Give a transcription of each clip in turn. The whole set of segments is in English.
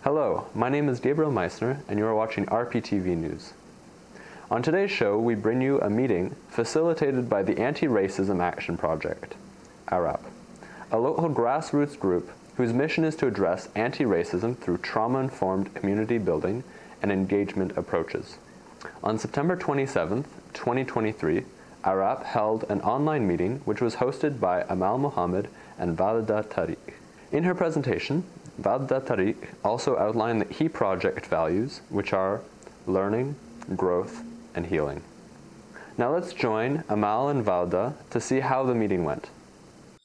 Hello, my name is Gabriel Meissner, and you are watching RPTV News. On today's show, we bring you a meeting facilitated by the Anti-Racism Action Project, Arap, a local grassroots group whose mission is to address anti-racism through trauma-informed community building and engagement approaches. On September 27, 2023, Arap held an online meeting which was hosted by Amal Mohamed and Varda Tariq. In her presentation, Varda Tariq also outlined the key project values, which are learning, growth, and healing. Now let's join Amal and Varda to see how the meeting went.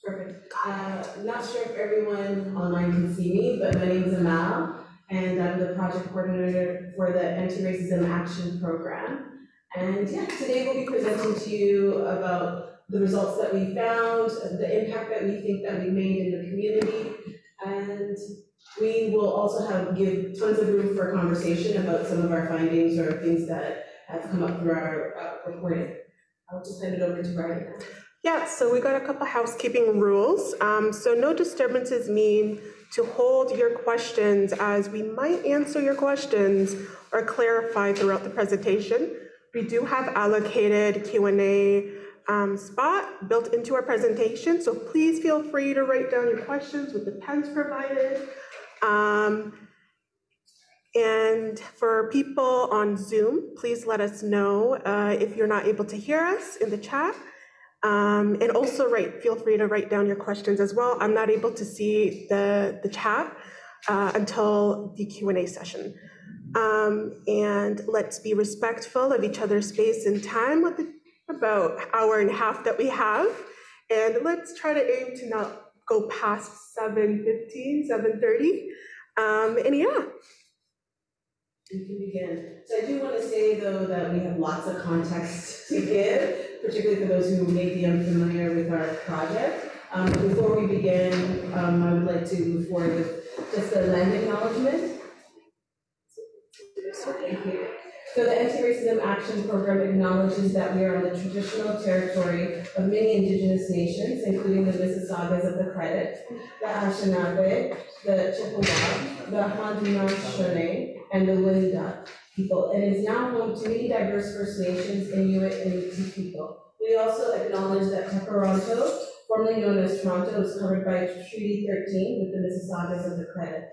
Perfect. I'm not sure if everyone online can see me, but my name is Amal, and I'm the project coordinator for the Anti-Racism Action Program. And yeah, today we'll be presenting to you about the results that we found, the impact that we think that we made in the community, and we will also give tons of room for conversation about some of our findings or things that have come up through our reporting. I'll just hand it over to Varda now. Yeah, so we got a couple housekeeping rules. So no disturbances mean to hold your questions, as we might answer your questions or clarify throughout the presentation. We do have allocated Q&A spot built into our presentation, so please feel free to write down your questions with the pens provided. And for people on Zoom, please let us know if you're not able to hear us in the chat. And also feel free to write down your questions as well. I'm not able to see the chat until the Q&A session. And let's be respectful of each other's space and time with the about hour and a half that we have. And let's try to aim to not go past 7:15, 7:30. And yeah. We can begin. So I do want to say, though, that we have lots of context to give, particularly for those who may be unfamiliar with our project. Before we begin, I would like to move forward with just a land acknowledgement. Thank you. So the Anti-Racism Action Program acknowledges that we are on the traditional territory of many Indigenous nations, including the Mississaugas of the Credit, the Anishinaabe, the Chippewa, the Haudenosaunee, and the Wendat people, and is now home to many diverse First Nations, Inuit, and Métis people. We also acknowledge that Toronto, formerly known as Toronto, is covered by Treaty 13 with the Mississaugas of the Credit.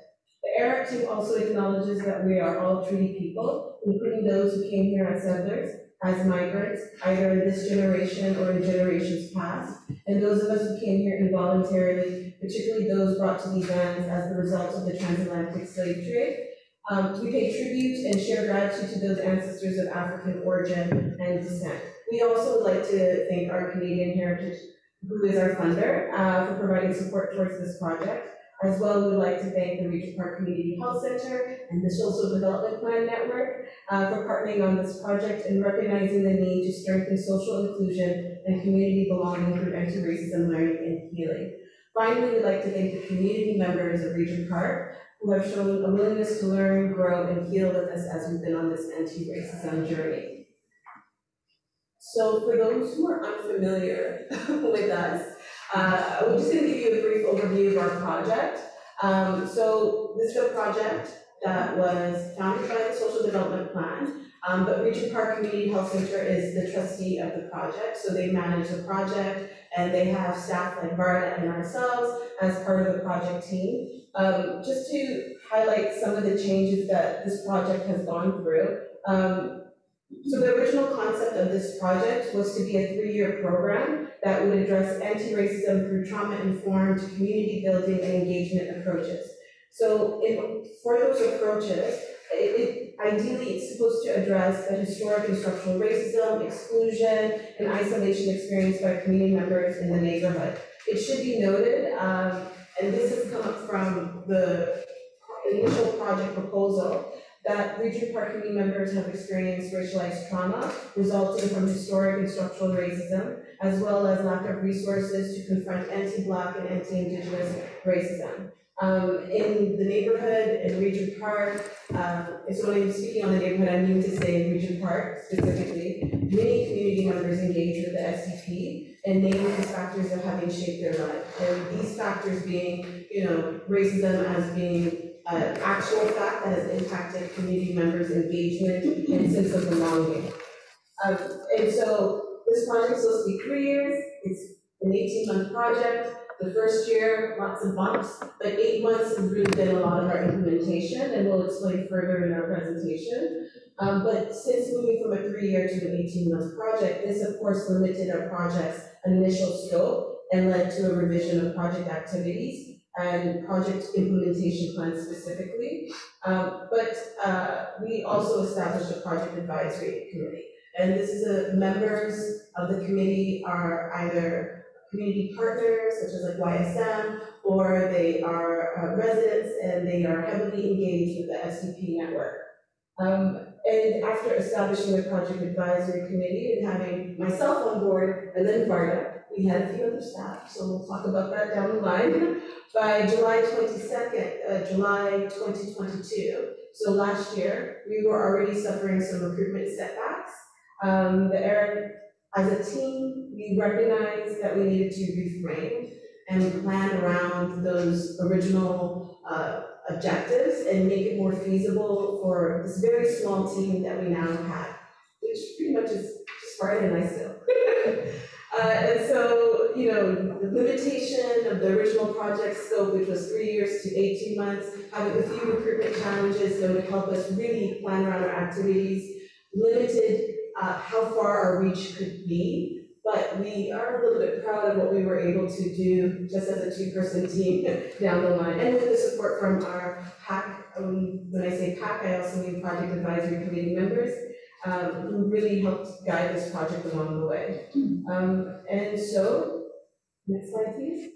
The Arap team also acknowledges that we are all treaty people, including those who came here as settlers, as migrants, either in this generation or in generations past, and those of us who came here involuntarily, particularly those brought to these lands as the result of the transatlantic slave trade. We pay tribute and share gratitude to those ancestors of African origin and descent. We also would like to thank our Canadian Heritage, who is our funder, for providing support towards this project. As well, we would like to thank the Regent Park Community Health Center and the Social Development Plan Network for partnering on this project and recognizing the need to strengthen social inclusion and community belonging through anti-racism learning and healing. Finally, we'd like to thank the community members of Regent Park who have shown a willingness to learn, grow, and heal with us as we've been on this anti-racism journey. So for those who are unfamiliar with us, we're just going to give you a brief overview of our project. So this is a project that was founded by the Social Development Plan, but Regent Park Community Health Center is the trustee of the project, so they manage the project, and they have staff like Varda and ourselves as part of the project team. Just to highlight some of the changes that this project has gone through. So the original concept of this project was to be a 3-year program that would address anti-racism through trauma-informed community building and engagement approaches. So for those approaches, ideally it's supposed to address the historic and structural racism, exclusion, and isolation experienced by community members in the neighborhood. It should be noted, and this has come up from the initial project proposal, that Regent Park community members have experienced racialized trauma resulting from historic and structural racism, as well as lack of resources to confront anti-Black and anti-Indigenous racism. In the neighborhood, in Regent Park, and so when I'm speaking on the neighborhood, I mean to say Regent Park specifically, many community members engage with the SDP and name these factors of having shaped their life. And these factors being, racism as being an actual fact that has impacted community members' engagement and sense of belonging. And so this project is supposed to be 3 years. It's an 18-month project. The first year, lots of bumps, but 8 months has really been a lot of our implementation, and we'll explain further in our presentation. But since moving from a 3-year to an 18-month project, this of course limited our project's initial scope and led to a revision of project activities and project implementation plans specifically. But we also established a project advisory committee. And this is members of the committee are either community partners, such as like YSM, or they are residents and they are heavily engaged with the SDP network. And after establishing the project advisory committee and having myself on board and then Varda, we had a few other staff, so we'll talk about that down the line. By July 22nd, July 2022, so last year, we were already suffering some recruitment setbacks. As a team, we recognized that we needed to reframe and plan around those original objectives and make it more feasible for this very small team that we now have, which pretty much is just Varda and I still. And so, the limitation of the original project scope, which was 3 years to 18 months, having a few recruitment challenges that would help us really plan around our activities, limited how far our reach could be, but we are a little bit proud of what we were able to do just as a 2-person team down the line. And with the support from our PAC, when I say PAC, I also mean Project Advisory Committee members, who really helped guide this project along the way. And so, next slide please.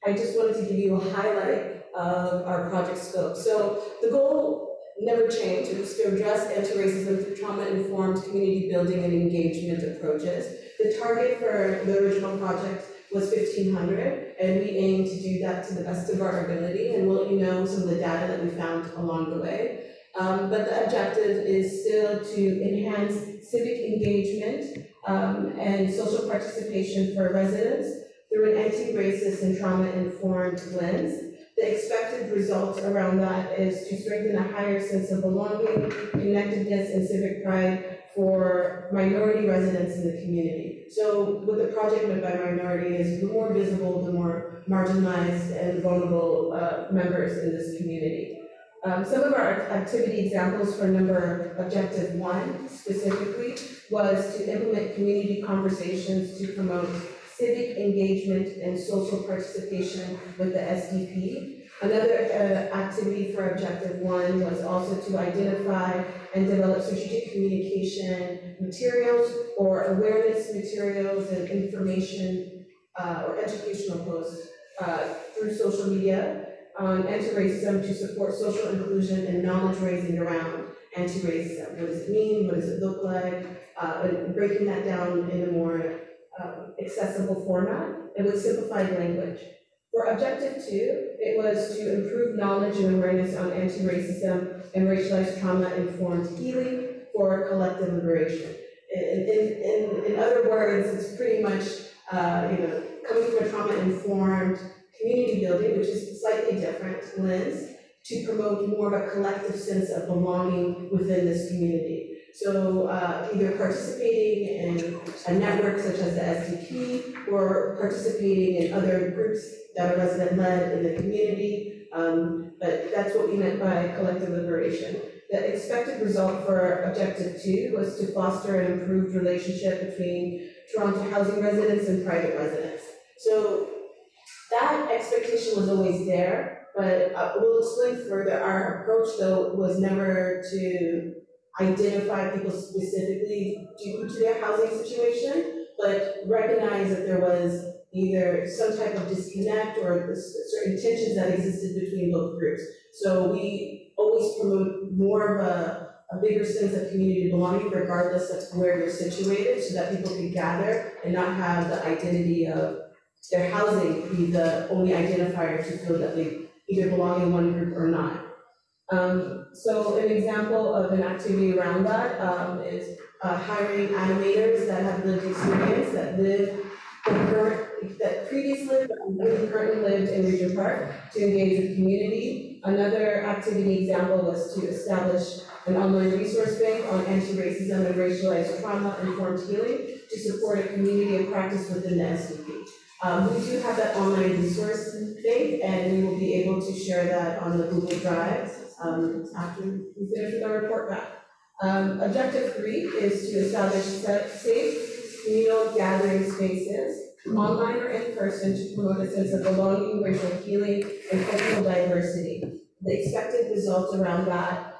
I just wanted to give you a highlight of our project scope. So the goal never changed. It was to address anti-racism through trauma-informed community building and engagement approaches. The target for the original project was 1,500, and we aim to do that to the best of our ability, and we'll let you know some of the data that we found along the way. But the objective is still to enhance civic engagement and social participation for residents through an anti-racist and trauma-informed lens. The expected result around that is to strengthen a higher sense of belonging, connectedness, and civic pride for minority residents in the community. So what the project meant by minority is the more visible, the more marginalized and vulnerable members in this community. Some of our activity examples for objective 1 specifically was to implement community conversations to promote civic engagement and social participation with the SDP. Another activity for objective 1 was also to identify and develop strategic communication materials or awareness materials and information or educational posts through social media on anti-racism to support social inclusion and knowledge raising around anti-racism. What does it mean? What does it look like? And breaking that down in a more accessible format and with simplified language. For objective 2, it was to improve knowledge and awareness on anti-racism and racialized trauma-informed healing for collective liberation. In other words, it's pretty much coming from a trauma-informed community building, which is a slightly different lens, to promote more of a collective sense of belonging within this community. So either participating in a network such as the SDP or participating in other groups that are resident-led in the community, but that's what we meant by collective liberation. The expected result for objective 2 was to foster an improved relationship between Toronto housing residents and private residents. So that expectation was always there, but we'll explain further. Our approach, though, was never to identify people specifically due to their housing situation, but recognize that there was either some type of disconnect or certain tensions that existed between both groups. So we always promote more of a bigger sense of community belonging regardless of where you're situated, so that people can gather and not have the identity of their housing be the only identifier to feel that they either belong in one group or not. So an example of an activity around that is hiring animators that have lived experience, that previously and currently lived in Regent Park to engage with community. Another activity example was to establish an online resource bank on anti-racism and racialized trauma-informed healing to support a community of practice within the SDP. We do have that online resource bank, and we will be able to share that on the Google Drive after we finish with our report back. Objective 3 is to establish safe communal gathering spaces, online or in person, to promote a sense of belonging, racial healing, and cultural diversity. The expected result around that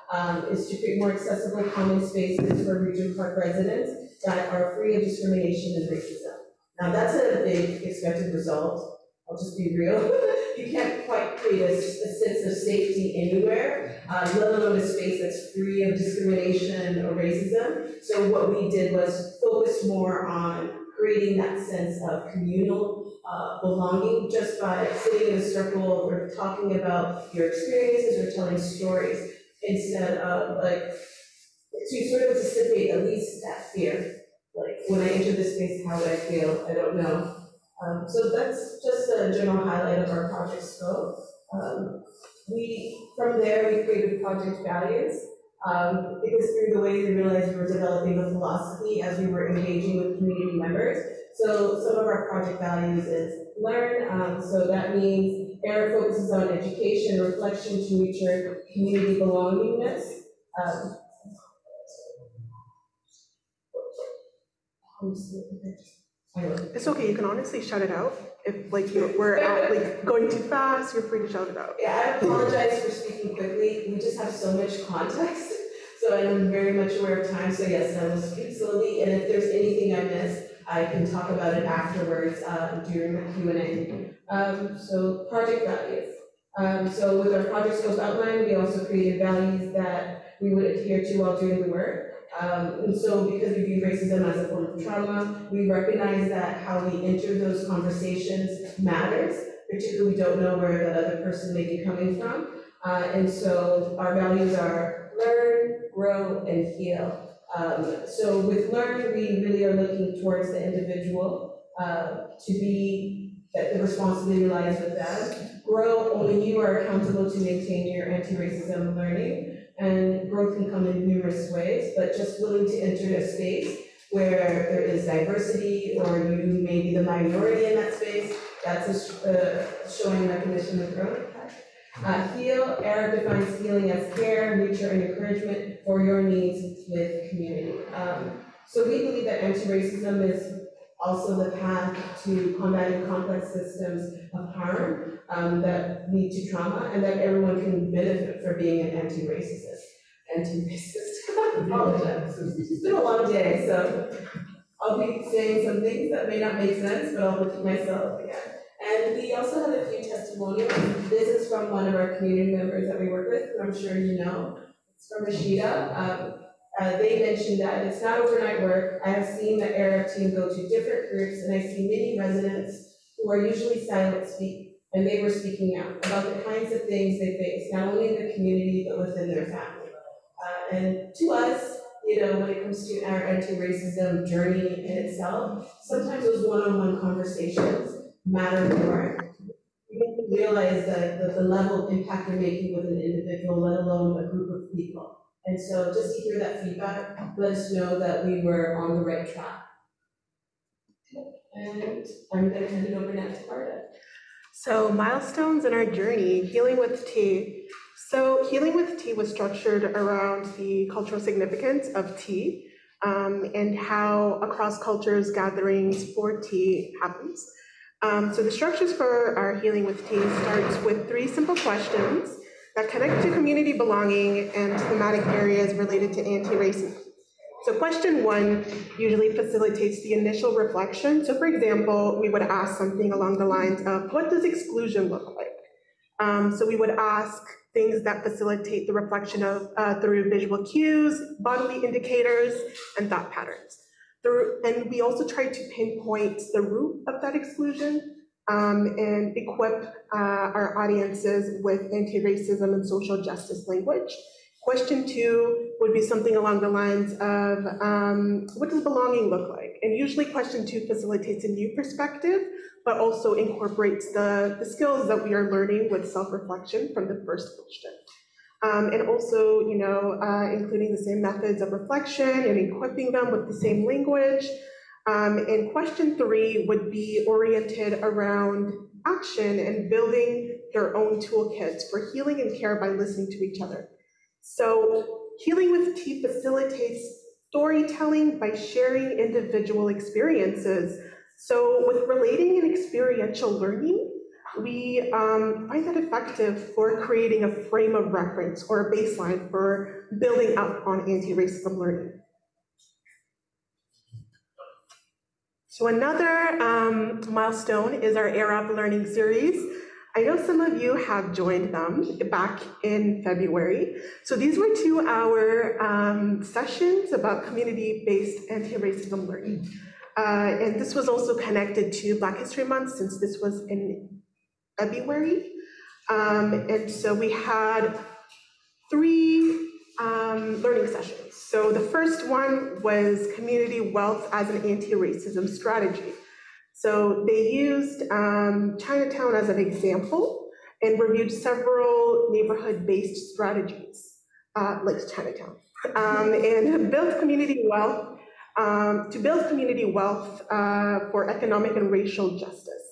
is to create more accessible common spaces for Regent Park residents that are free of discrimination and racism. Now that's a big expected result. I'll just be real. You can't quite create a sense of safety anywhere, let alone a space that's free of discrimination or racism. So what we did was focus more on creating that sense of communal belonging just by sitting in a circle or talking about your experiences or telling stories instead of to sort of dissipate at least that fear. Like when I enter this space, how would I feel? I don't know. So that's just a general highlight of our project scope. From there, we created project values. It was through the way we realized we were developing the philosophy as we were engaging with community members. So some of our project values is learn. So that means Arap focuses on education, reflection to nurture community belongingness. It's okay, you can honestly shout it out. If we're going too fast, you're free to shout it out. Yeah, I apologize for speaking quickly. We just have so much context. So I'm very much aware of time. So yes, I will speak slowly. And if there's anything I missed, I can talk about it afterwards during the Q&A. So project values. So with our project scope outline, we also created values that we would adhere to while doing the work. And so because we view racism as a form of trauma, we recognize that how we enter those conversations matters, particularly we don't know where that other person may be coming from. And so our values are learn, grow, and heal. So with learn, we really are looking towards the individual to be that the responsibility lies with them. Grow, only you are accountable to maintain your anti-racism learning. And growth can come in numerous ways, but just willing to enter a space where there is diversity or you may be the minority in that space, that's showing recognition of growth. Heal, Arap defines healing as care, nurture, and encouragement for your needs with community. So we believe that anti-racism is also the path to combating complex systems of harm that lead to trauma, and that everyone can benefit for being an anti-racist. I apologize. It's been a long day, so I'll be saying some things that may not make sense, but I'll repeat myself again. And we also have a few testimonials. This is from one of our community members that we work with, who I'm sure you know. It's from Rashida. They mentioned that it's not overnight work. I have seen the Arap team go to different groups, and I see many residents who are usually silent speak, and they were speaking out about the kinds of things they face, not only in the community, but within their family. And to us, you know, when it comes to our anti-racism journey in itself, sometimes those one-on-one conversations matter more. You didn't realize the level of impact you're making with an individual, let alone a group of people. And so just to hear that feedback, let us know that we were on the right track. And I'm going to hand it over now to Varda. So milestones in our journey, Healing with Tea. So Healing with Tea was structured around the cultural significance of tea and how across cultures gatherings for tea happens. So the structures for our Healing with Tea starts with 3 simple questions that connect to community belonging and thematic areas related to anti-racism. So question 1 usually facilitates the initial reflection. So for example, we would ask something along the lines of, what does exclusion look like? So we would ask things that facilitate the reflection of through visual cues, bodily indicators, and thought patterns. And we also try to pinpoint the root of that exclusion. and equip our audiences with anti-racism and social justice language. Question 2 would be something along the lines of, what does belonging look like? And usually question 2 facilitates a new perspective, but also incorporates the skills that we are learning with self-reflection from the first question. And also, including the same methods of reflection and equipping them with the same language. And question 3 would be oriented around action and building their own toolkits for healing and care by listening to each other. So Healing with T facilitates storytelling by sharing individual experiences. So with relating and experiential learning, we find that effective for creating a frame of reference or a baseline for building up on anti-racism learning. So another milestone is our Arap learning series. I know some of you have joined them back in February. So these were 2-hour sessions about community-based anti-racism learning. And this was also connected to Black History Month since this was in February. And so we had 3 learning sessions. So the first one was community wealth as an anti-racism strategy. So they used Chinatown as an example and reviewed several neighborhood-based strategies, like Chinatown, and built community wealth, to build community wealth for economic and racial justice.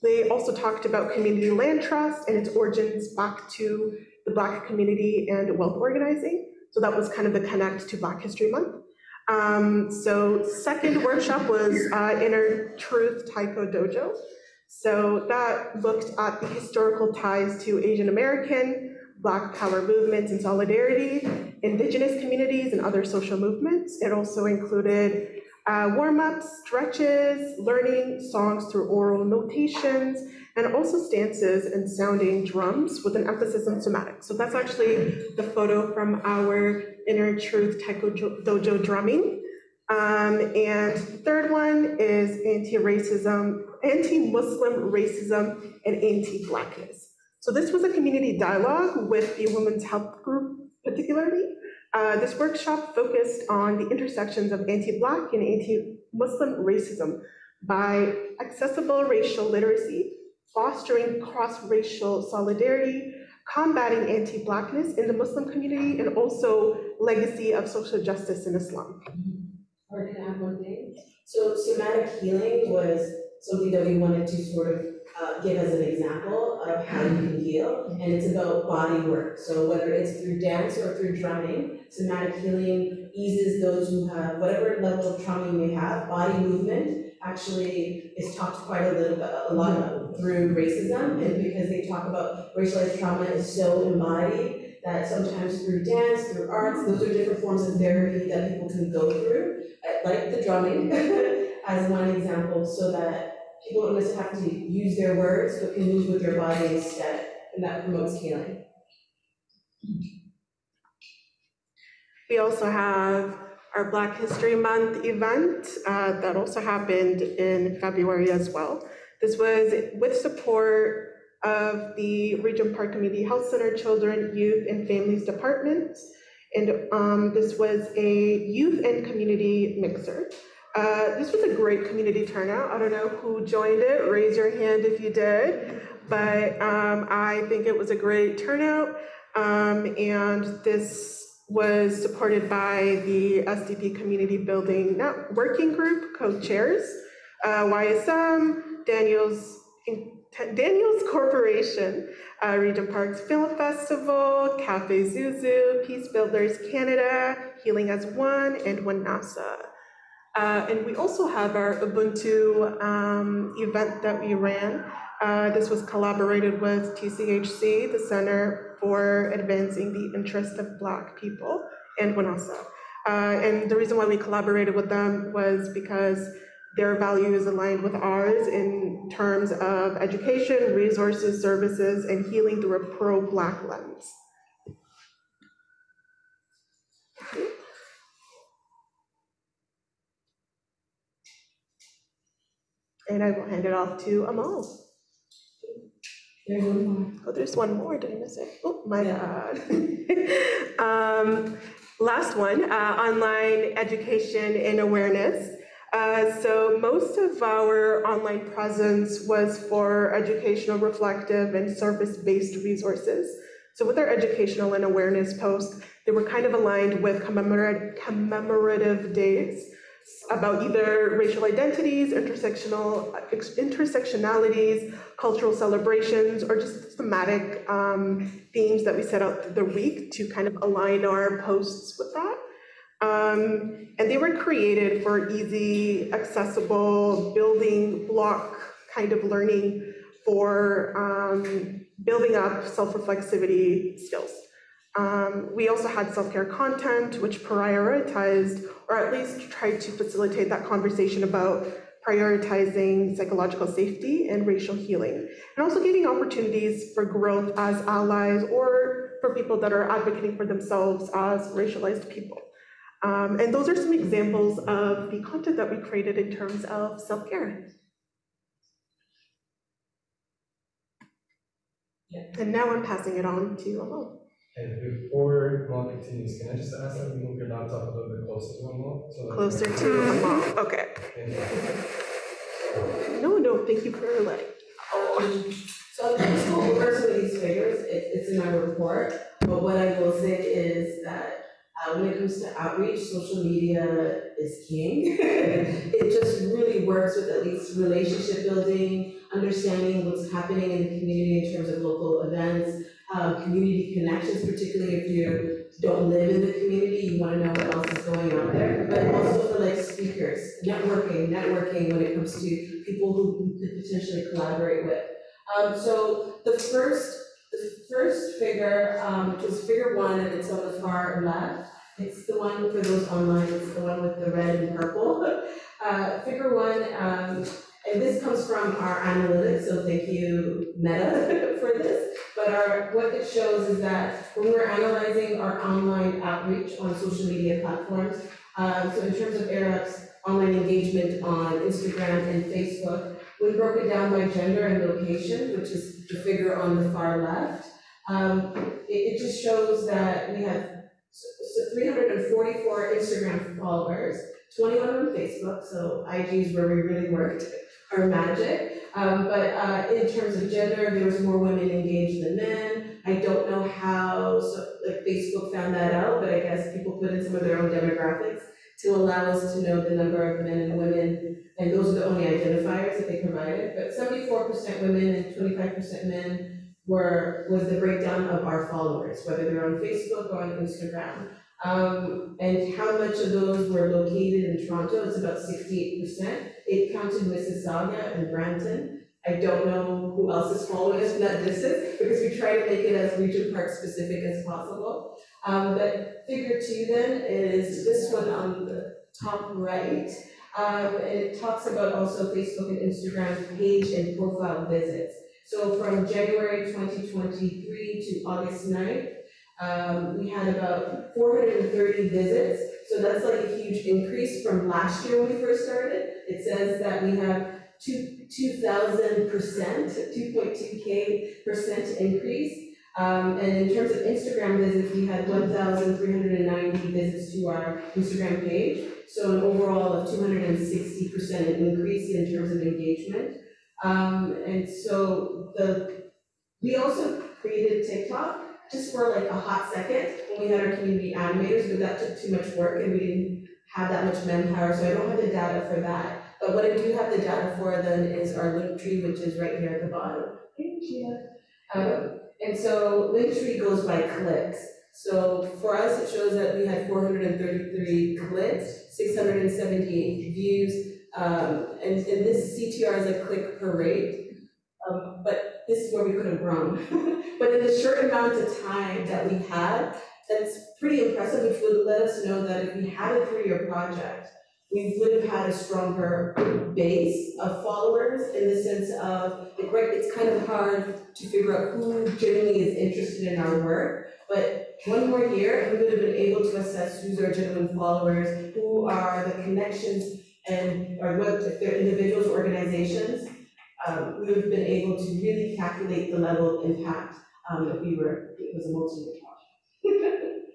They also talked about community land trust and its origins back to the Black community and wealth organizing. So that was kind of the connect to Black History Month. So second workshop was Inner Truth Taiko Dojo. So that looked at the historical ties to Asian American, Black power movements and solidarity, Indigenous communities and other social movements. It also included warm-ups, stretches, learning songs through oral notations, and also stances and sounding drums with an emphasis on somatic. So that's actually the photo from our Inner Truth Taiko Dojo drumming. And the third one is anti-racism, anti-Muslim racism, and anti-Blackness. So this was a community dialogue with the Women's Health Group particularly. This workshop focused on the intersections of anti-Black and anti-Muslim racism by accessible racial literacy, fostering cross-racial solidarity, combating anti-Blackness in the Muslim community, and also legacy of social justice in Islam. Or can I add one thing? So somatic healing was something that we wanted to sort of give as an example of how you can heal, and it's about body work. So whether it's through dance or through drumming, somatic healing eases those who have whatever level of trauma you may have. Body movement actually is talked quite a lot about through racism, and because they talk about racialized trauma is so embodied that sometimes through dance, through arts, those are different forms of therapy that people can go through, like the drumming as one example, so that people don't necessarily have to use their words, but can move with their body instead, and that promotes healing. We also have our Black History Month event that also happened in February as well. This was with support of the Regent Park Community Health Center Children, Youth, and Families Department. And this was a youth and community mixer. This was a great community turnout. I don't know who joined it. Raise your hand if you did. But I think it was a great turnout. And this was supported by the SDP Community Building Working Group co-chairs, YSM, Daniel's Corporation, Regent Park's Film Festival, Cafe Zuzu, Peace Builders Canada, Healing as One, and WNASA. And we also have our Ubuntu event that we ran. This was collaborated with TCHC, the Center for Advancing the Interest of Black People, and WNASA. And the reason why we collaborated with them was because their values aligned with ours in terms of education, resources, services, and healing through a pro-Black lens. And I will hand it off to Amal. There's one more. Oh, there's one more. Did I miss it? Oh, my bad. Last one, online education and awareness. So most of our online presence was for educational, reflective, and service-based resources. So with our educational and awareness posts, they were kind of aligned with commemorative days about either racial identities, intersectionalities, cultural celebrations, or just thematic themes that we set out through the week to kind of align our posts with that. And they were created for easy, accessible, building block kind of learning for building up self-reflexivity skills. We also had self-care content, which prioritized, or at least tried to facilitate that conversation about prioritizing psychological safety and racial healing, and also giving opportunities for growth as allies or for people that are advocating for themselves as racialized people. And those are some examples of the content that we created in terms of self-care. Yeah. And now I'm passing it on to Amal. And before Amal continues, can I just ask that you move your laptop a little bit closer to Amal? So Closer to Amal, okay. No, thank you for letting. So I'm going to go over some of these figures. It's in my report, but what I will say is that when it comes to outreach, social media is king. It just really works with at least relationship building, understanding what's happening in the community in terms of local events, community connections, particularly if you don't live in the community, you want to know what else is going on there, but also for like speakers, networking when it comes to people who you could potentially collaborate with. So the first figure, which is figure 1, and it's on the far left. It's the one for those online, it's the one with the red and purple. Figure 1, and this comes from our analytics, so thank you, Meta, for this. But what it shows is that when we're analyzing our online outreach on social media platforms, so in terms of Arap's online engagement on Instagram and Facebook, we broke it down by gender and location, which is the figure on the far left. It just shows that we have 344 Instagram followers, 21 on Facebook, so IG is where we really worked our magic. But in terms of gender, there was more women engaged than men. I don't know how Facebook found that out, but I guess people put in some of their own demographics to allow us to know the number of men and women, and those are the only identifiers that they provided. But 74% women and 25% men was the breakdown of our followers, whether they're on Facebook or on Instagram. And how much of those were located in Toronto? It's about 68%. It counted Mississauga and Brampton. I don't know who else is following us from that distance, because we try to make it as Regent Park specific as possible. But figure 2 then is this one on the top right. And it talks about also Facebook and Instagram page and profile visits. So from January 2023 to August 9th, we had about 430 visits. So that's like a huge increase from last year when we first started. It says that we have 2,000%, 2.2K% increase. And in terms of Instagram visits, we had 1,390 visits to our Instagram page. So an overall of 260% increase in terms of engagement. And so we also created TikTok just for like a hot second when we had our community animators, but that took too much work and we didn't have that much manpower, so I don't have the data for that. But what I do have the data for then is our Linktree, which is right here at the bottom. Thank you. And so Linktree goes by clicks. So for us, it shows that we had 433 clicks, 678 views, and this CTR is a click per rate. But this is where we could have grown. But in the short amount of time that we had, that's pretty impressive, which would let us know that if we had a 3-year project, we would have had a stronger base of followers in the sense of, it's kind of hard to figure out who genuinely is interested in our work, but one more year, and we would have been able to assess who's our genuine followers, who are the connections, and or what if they're individuals or organizations we would have been able to really calculate the level of impact if it was a multi-year project.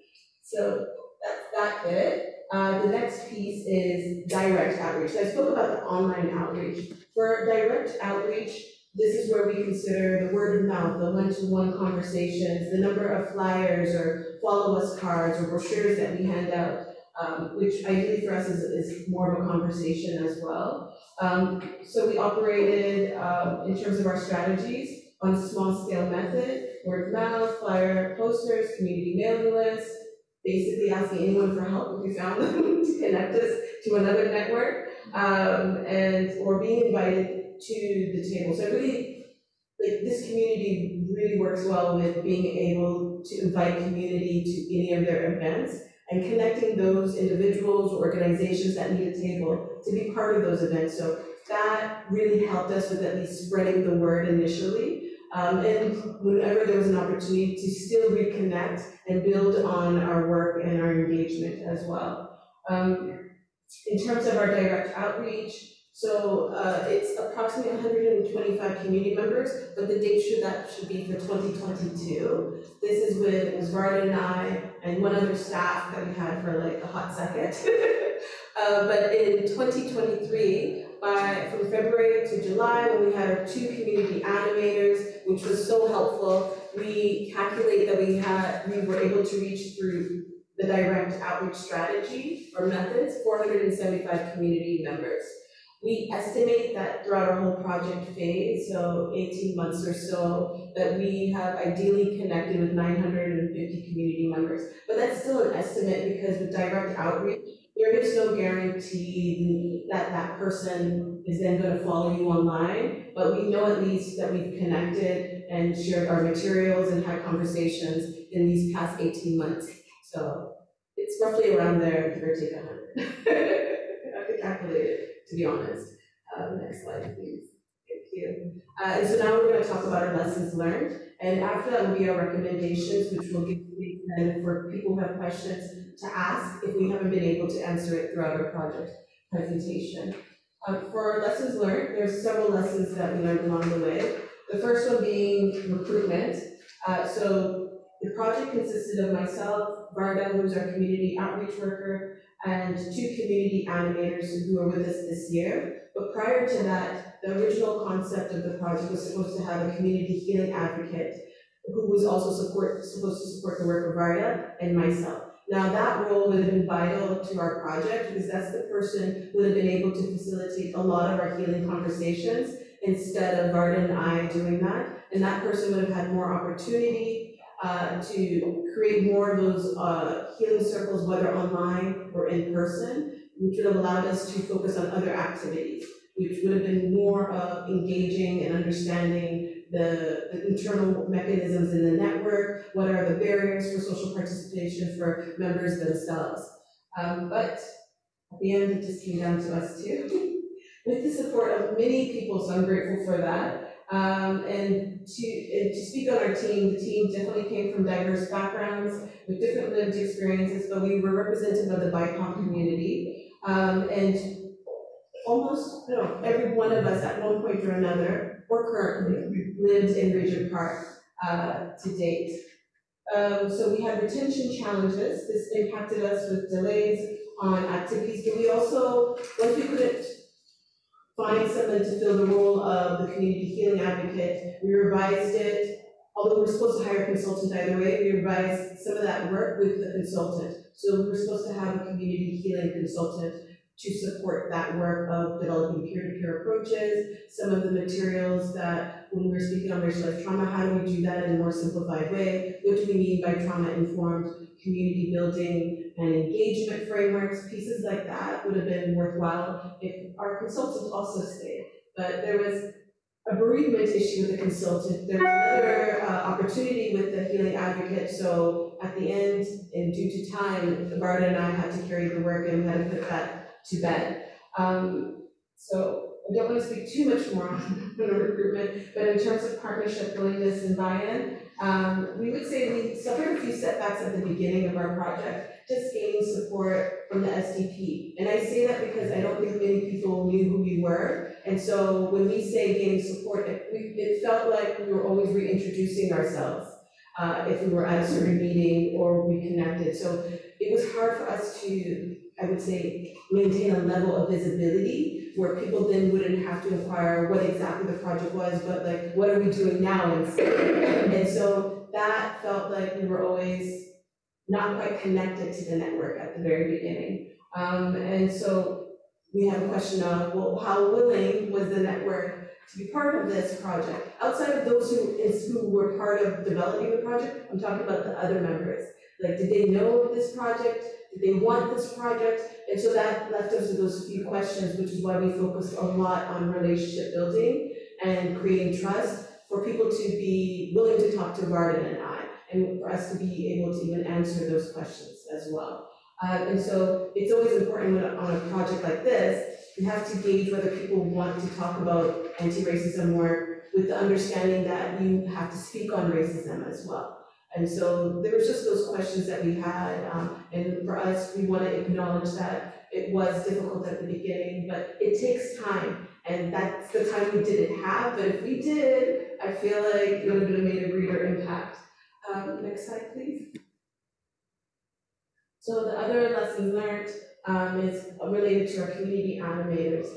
So that's that bit. The next piece is direct outreach. So I spoke about the online outreach. For direct outreach, this is where we consider the word of mouth, the one-to-one conversations, the number of flyers or follow us cards or brochures that we hand out, which ideally for us is more of a conversation as well. So we operated in terms of our strategies on a small scale method, word of mouth, flyer posters, community mailing lists, basically asking anyone for help if we found them to connect us to another network, or being invited to the table. So really, like, this community really works well with being able to invite community to any of their events and connecting those individuals or organizations that need a table to be part of those events. So that really helped us with at least spreading the word initially. And whenever there was an opportunity to still reconnect and build on our work and our engagement as well. In terms of our direct outreach, so it's approximately 125 community members, but the date should be for 2022. This is with Varda and I and one other staff that we had for like a hot second. But in 2023, from February to July, when we had our 2 community animators, which was so helpful, we calculate that we were able to reach through the direct outreach strategy or methods, 475 community members. We estimate that throughout our whole project phase, so 18 months or so, that we have ideally connected with 950 community members. But that's still an estimate because with direct outreach, there is no guarantee that that person is then going to follow you online, but we know at least that we've connected and shared our materials and had conversations in these past 18 months. So it's roughly around there, give or take 100. I have to calculate it, to be honest. Next slide, please. Thank you. And so now we're going to talk about our lessons learned, and after that will be our recommendations, which will give you for people who have questions to ask if we haven't been able to answer it throughout our project presentation. For lessons learned, there's several lessons that we learned along the way. The first one being recruitment. So the project consisted of myself, Varda, who's our community outreach worker, and 2 community animators who were with us this year. But prior to that, the original concept of the project was supposed to have a community healing advocate who was also supposed to support the work of Varda and myself. Now that role would have been vital to our project because that's the person who would have been able to facilitate a lot of our healing conversations instead of Varda and I doing that. And that person would have had more opportunity to create more of those healing circles, whether online or in person, which would have allowed us to focus on other activities, which would have been more of engaging and understanding the internal mechanisms in the network, what are the barriers for social participation for members themselves. But at the end, it just came down to us too, with the support of many people, so I'm grateful for that. And to speak on our team, the team definitely came from diverse backgrounds with different lived experiences, but we were representative of the BIPOC community. And almost every one of us at one point or another, or currently, lives in Regent Park to date. So we had retention challenges. This impacted us with delays on activities, but we also, once we couldn't find someone to fill the role of the community healing advocate, we revised it. Although we're supposed to hire a consultant either way, we revised some of that work with the consultant. So we were supposed to have a community healing consultant to support that work of developing peer-to-peer approaches, some of the materials that, when we're speaking on racialized trauma, how do we do that in a more simplified way? What do we mean by trauma-informed community building and engagement frameworks? Pieces like that would have been worthwhile if our consultant also stayed. But there was a bereavement issue with the consultant. There was another opportunity with the healing advocate, so at the end, and due to time, Varda and I had to carry the work and we had to put that to bed. So I don't want to speak too much more on recruitment, but in terms of partnership, willingness, and buy-in, We would say we suffered a few setbacks at the beginning of our project, just gaining support from the SDP. And I say that because I don't think many people knew who we were. And so when we say gaining support, it felt like we were always reintroducing ourselves if we were at a certain meeting or we connected. So it was hard for us to, I would say, maintain a level of visibility where people then wouldn't have to inquire what exactly the project was, but like, what are we doing now instead? And so that felt like we were always not quite connected to the network at the very beginning. And so we have a question of, well, how willing was the network to be part of this project? Outside of those who were part of developing the project, I'm talking about the other members. Like, did they know of this project? Did they want this project? And so that left us with those few questions, which is why we focused a lot on relationship building and creating trust for people to be willing to talk to Varda and I, and for us to be able to even answer those questions as well. And so it's always important when, on a project like this, you have to gauge whether people want to talk about anti-racism work with the understanding that you have to speak on racism as well. And so there was just those questions that we had, and for us, we want to acknowledge that it was difficult at the beginning, but it takes time, and that's the time we didn't have, but if we did, I feel like it would have made a greater impact. Next slide, please. So the other lessons learned is related to our community animators.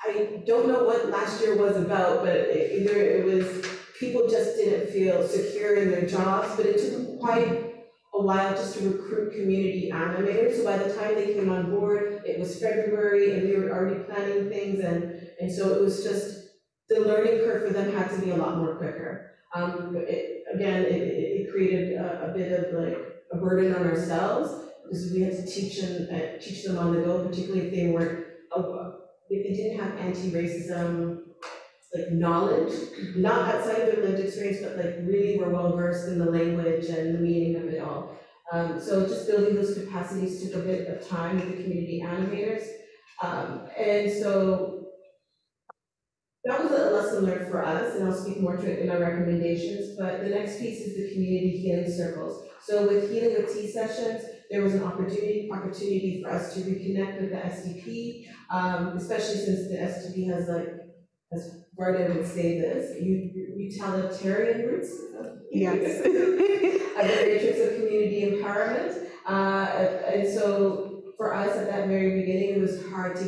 I don't know what last year was about, but either it was people just didn't feel secure in their jobs, but it took quite a while just to recruit community animators. So by the time they came on board, it was February and we were already planning things, and so it was just, the learning curve for them had to be a lot more quicker. It created a bit of like a burden on ourselves because we had to teach them on the go, particularly if they weren't, if they didn't have anti-racism like knowledge, not outside of their lived experience, but like really were well versed in the language and the meaning of it all. So just building those capacities took a bit of time with the community animators. And so that was a lesson learned for us, and I'll speak more to it in our recommendations, but the next piece is the community healing circles. So with Healing with Tea sessions, there was an opportunity for us to reconnect with the SDP, especially since the SDP has like, as Varda would say this, utilitarian roots. Yes. Of the matrix of community empowerment. And so for us at that very beginning, it was hard to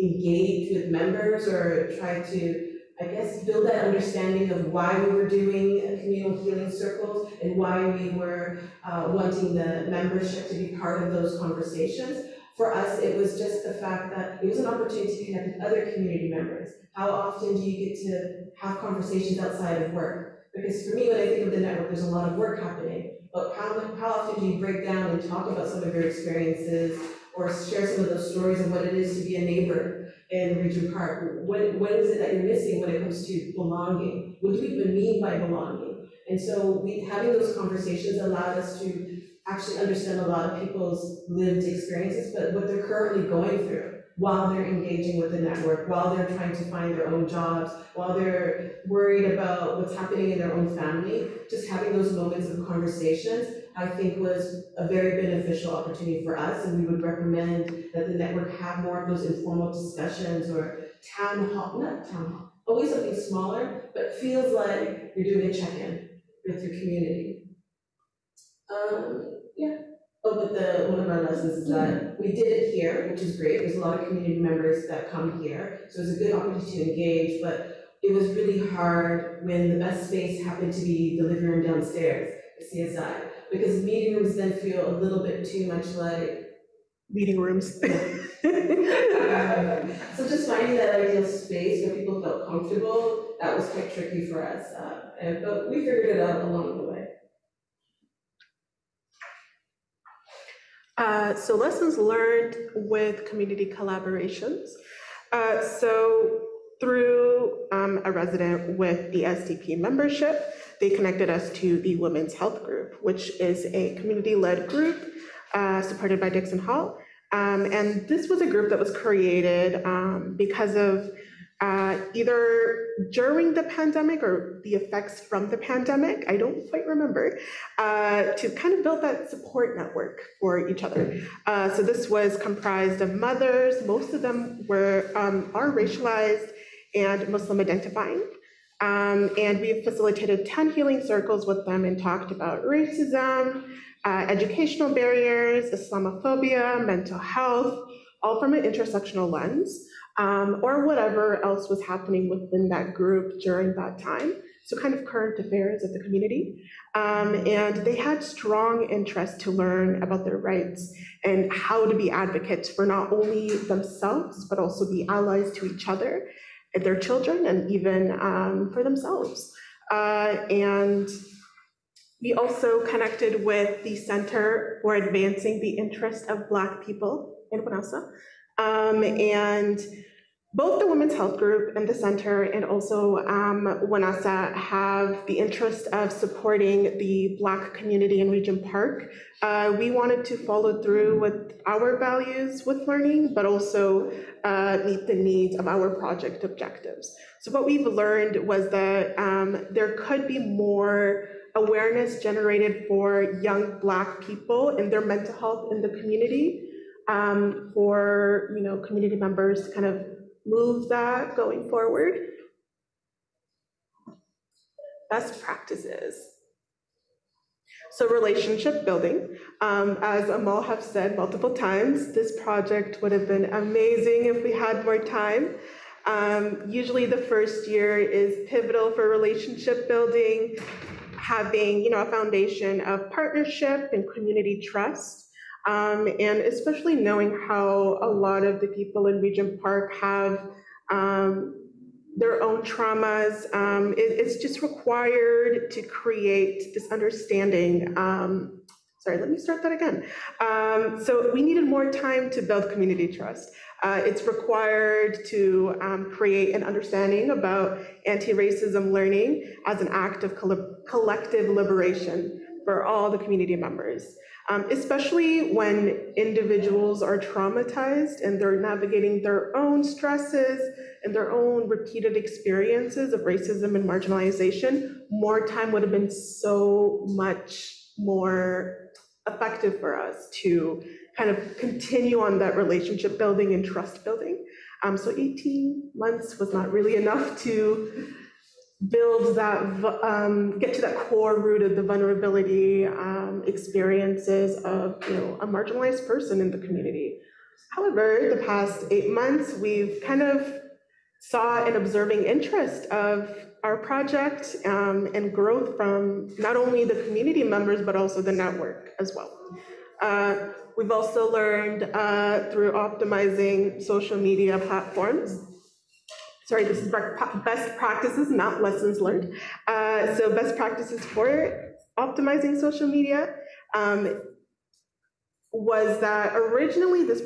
engage with members or try to, I guess, build that understanding of why we were doing communal healing circles and why we were wanting the membership to be part of those conversations. For us, it was just the fact that it was an opportunity to connect with other community members. How often do you get to have conversations outside of work? Because for me, when I think of the network, there's a lot of work happening, but how often do you break down and talk about some of your experiences or share some of those stories of what it is to be a neighbor in Regent Park? What is it that you're missing when it comes to belonging? What do we even mean by belonging? And so having those conversations allowed us to actually understand a lot of people's lived experiences, but what they're currently going through while they're engaging with the network, while they're trying to find their own jobs, while they're worried about what's happening in their own family. Just having those moments of conversations, I think, was a very beneficial opportunity for us, and we would recommend that the network have more of those informal discussions or not town hall, always something smaller, but feels like you're doing a check-in with your community. But one of our lessons is that we did it here, which is great. There's a lot of community members that come here, so it was a good opportunity to engage, but it was really hard when the best space happened to be the living room downstairs, the CSI, because meeting rooms then feel a little bit too much like meeting rooms. So just finding that ideal space where people felt comfortable, that was quite tricky for us, but we figured it out along the way. So lessons learned with community collaborations. So through a resident with the SDP membership, they connected us to the Women's Health Group, which is a community-led group supported by Dixon Hall. And this was a group that was created because of either during the pandemic or the effects from the pandemic, I don't quite remember, to kind of build that support network for each other. So this was comprised of mothers. Most of them are racialized and Muslim identifying. And we facilitated 10 healing circles with them and talked about racism, educational barriers, Islamophobia, mental health, all from an intersectional lens, or whatever else was happening within that group during that time. So kind of current affairs of the community. And they had strong interest to learn about their rights and how to be advocates for not only themselves, but also be allies to each other, and their children, and even for themselves. And we also connected with the Center for Advancing the Interest of Black People in Wanasa. And both the Women's Health Group and the Center and also Wanasa have the interest of supporting the Black community in Regent Park. We wanted to follow through with our values with learning, but also meet the needs of our project objectives. So what we've learned was that there could be more awareness generated for young Black people and their mental health in the community, for community members to kind of move that going forward. Best practices. So relationship building. As Amal have said multiple times, this project would have been amazing if we had more time. Usually the first year is pivotal for relationship building, having a foundation of partnership and community trust. And especially knowing how a lot of the people in Regent Park have their own traumas, it's just required to create this understanding. Sorry, let me start that again. So we needed more time to build community trust. It's required to create an understanding about anti-racism learning as an act of collective liberation for all the community members. Especially when individuals are traumatized and they're navigating their own stresses and their own repeated experiences of racism and marginalization, more time would have been so much more effective for us to kind of continue on that relationship building and trust building. So 18 months was not really enough to build that, get to that core root of the vulnerability experiences of a marginalized person in the community. However, the past 8 months, we've kind of saw an observing interest of our project and growth from not only the community members, but also the network as well. We've also learned through optimizing social media platforms. Sorry, this is best practices, not lessons learned. So best practices for optimizing social media was that originally this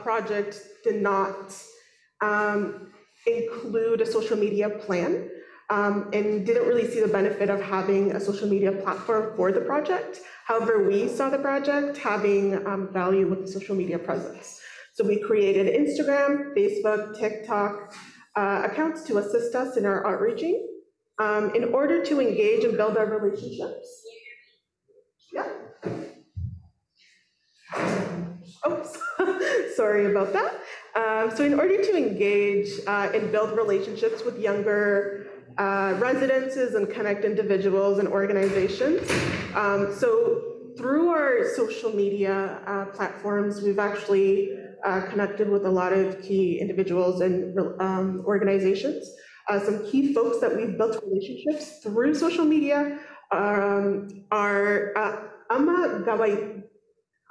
project did not include a social media plan and didn't really see the benefit of having a social media platform for the project. However, we saw the project having value with the social media presence. So we created Instagram, Facebook, TikTok, accounts to assist us in our outreaching in order to engage and build our relationships. Yeah. Oh, sorry about that. So in order to engage and build relationships with younger residences and connect individuals and organizations. So through our social media platforms, we've actually connected with a lot of key individuals and organizations. Some key folks that we've built relationships through social media are Ama Gawai,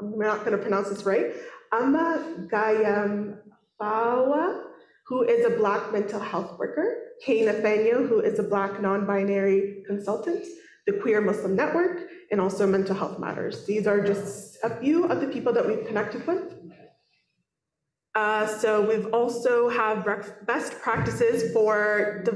I'm not going to pronounce this right, Ama Gayambawa, who is a Black mental health worker, Kay Nathaniel, who is a Black non-binary consultant, the Queer Muslim Network, and also Mental Health Matters. These are just a few of the people that we've connected with. So we've also have best practices for the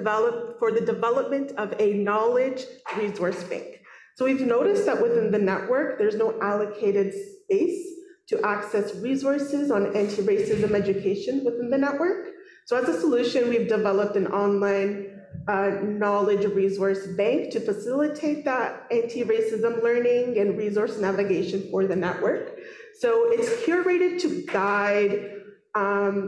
development of a knowledge resource bank. So we've noticed that within the network, there's no allocated space to access resources on anti-racism education within the network. So as a solution, we've developed an online knowledge resource bank to facilitate that anti-racism learning and resource navigation for the network. So it's curated to guide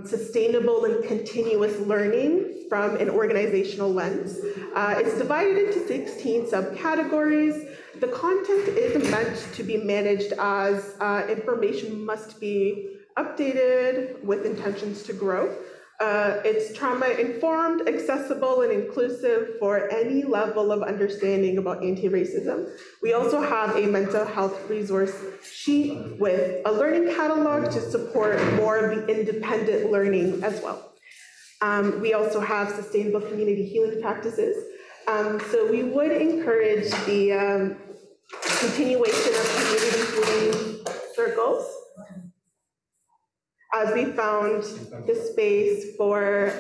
sustainable and continuous learning from an organizational lens. It's divided into 16 subcategories. The content is meant to be managed as information must be updated with intentions to grow. It's trauma-informed, accessible, and inclusive for any level of understanding about anti-racism. We also have a mental health resource sheet with a learning catalog to support more of the independent learning as well. We also have sustainable community healing practices. So we would encourage the continuation of community healing circles, as we found the space for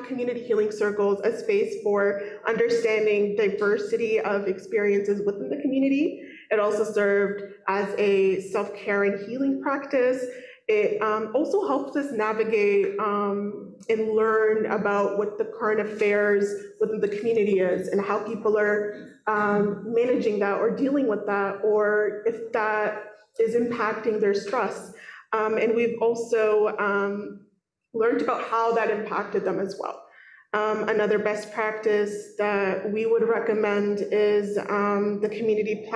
community healing circles, a space for understanding diversity of experiences within the community. It also served as a self-care and healing practice. It also helps us navigate and learn about what the current affairs within the community is and how people are managing that or dealing with that, or if that is impacting their stress. And we've also learned about how that impacted them as well. Another best practice that we would recommend is the community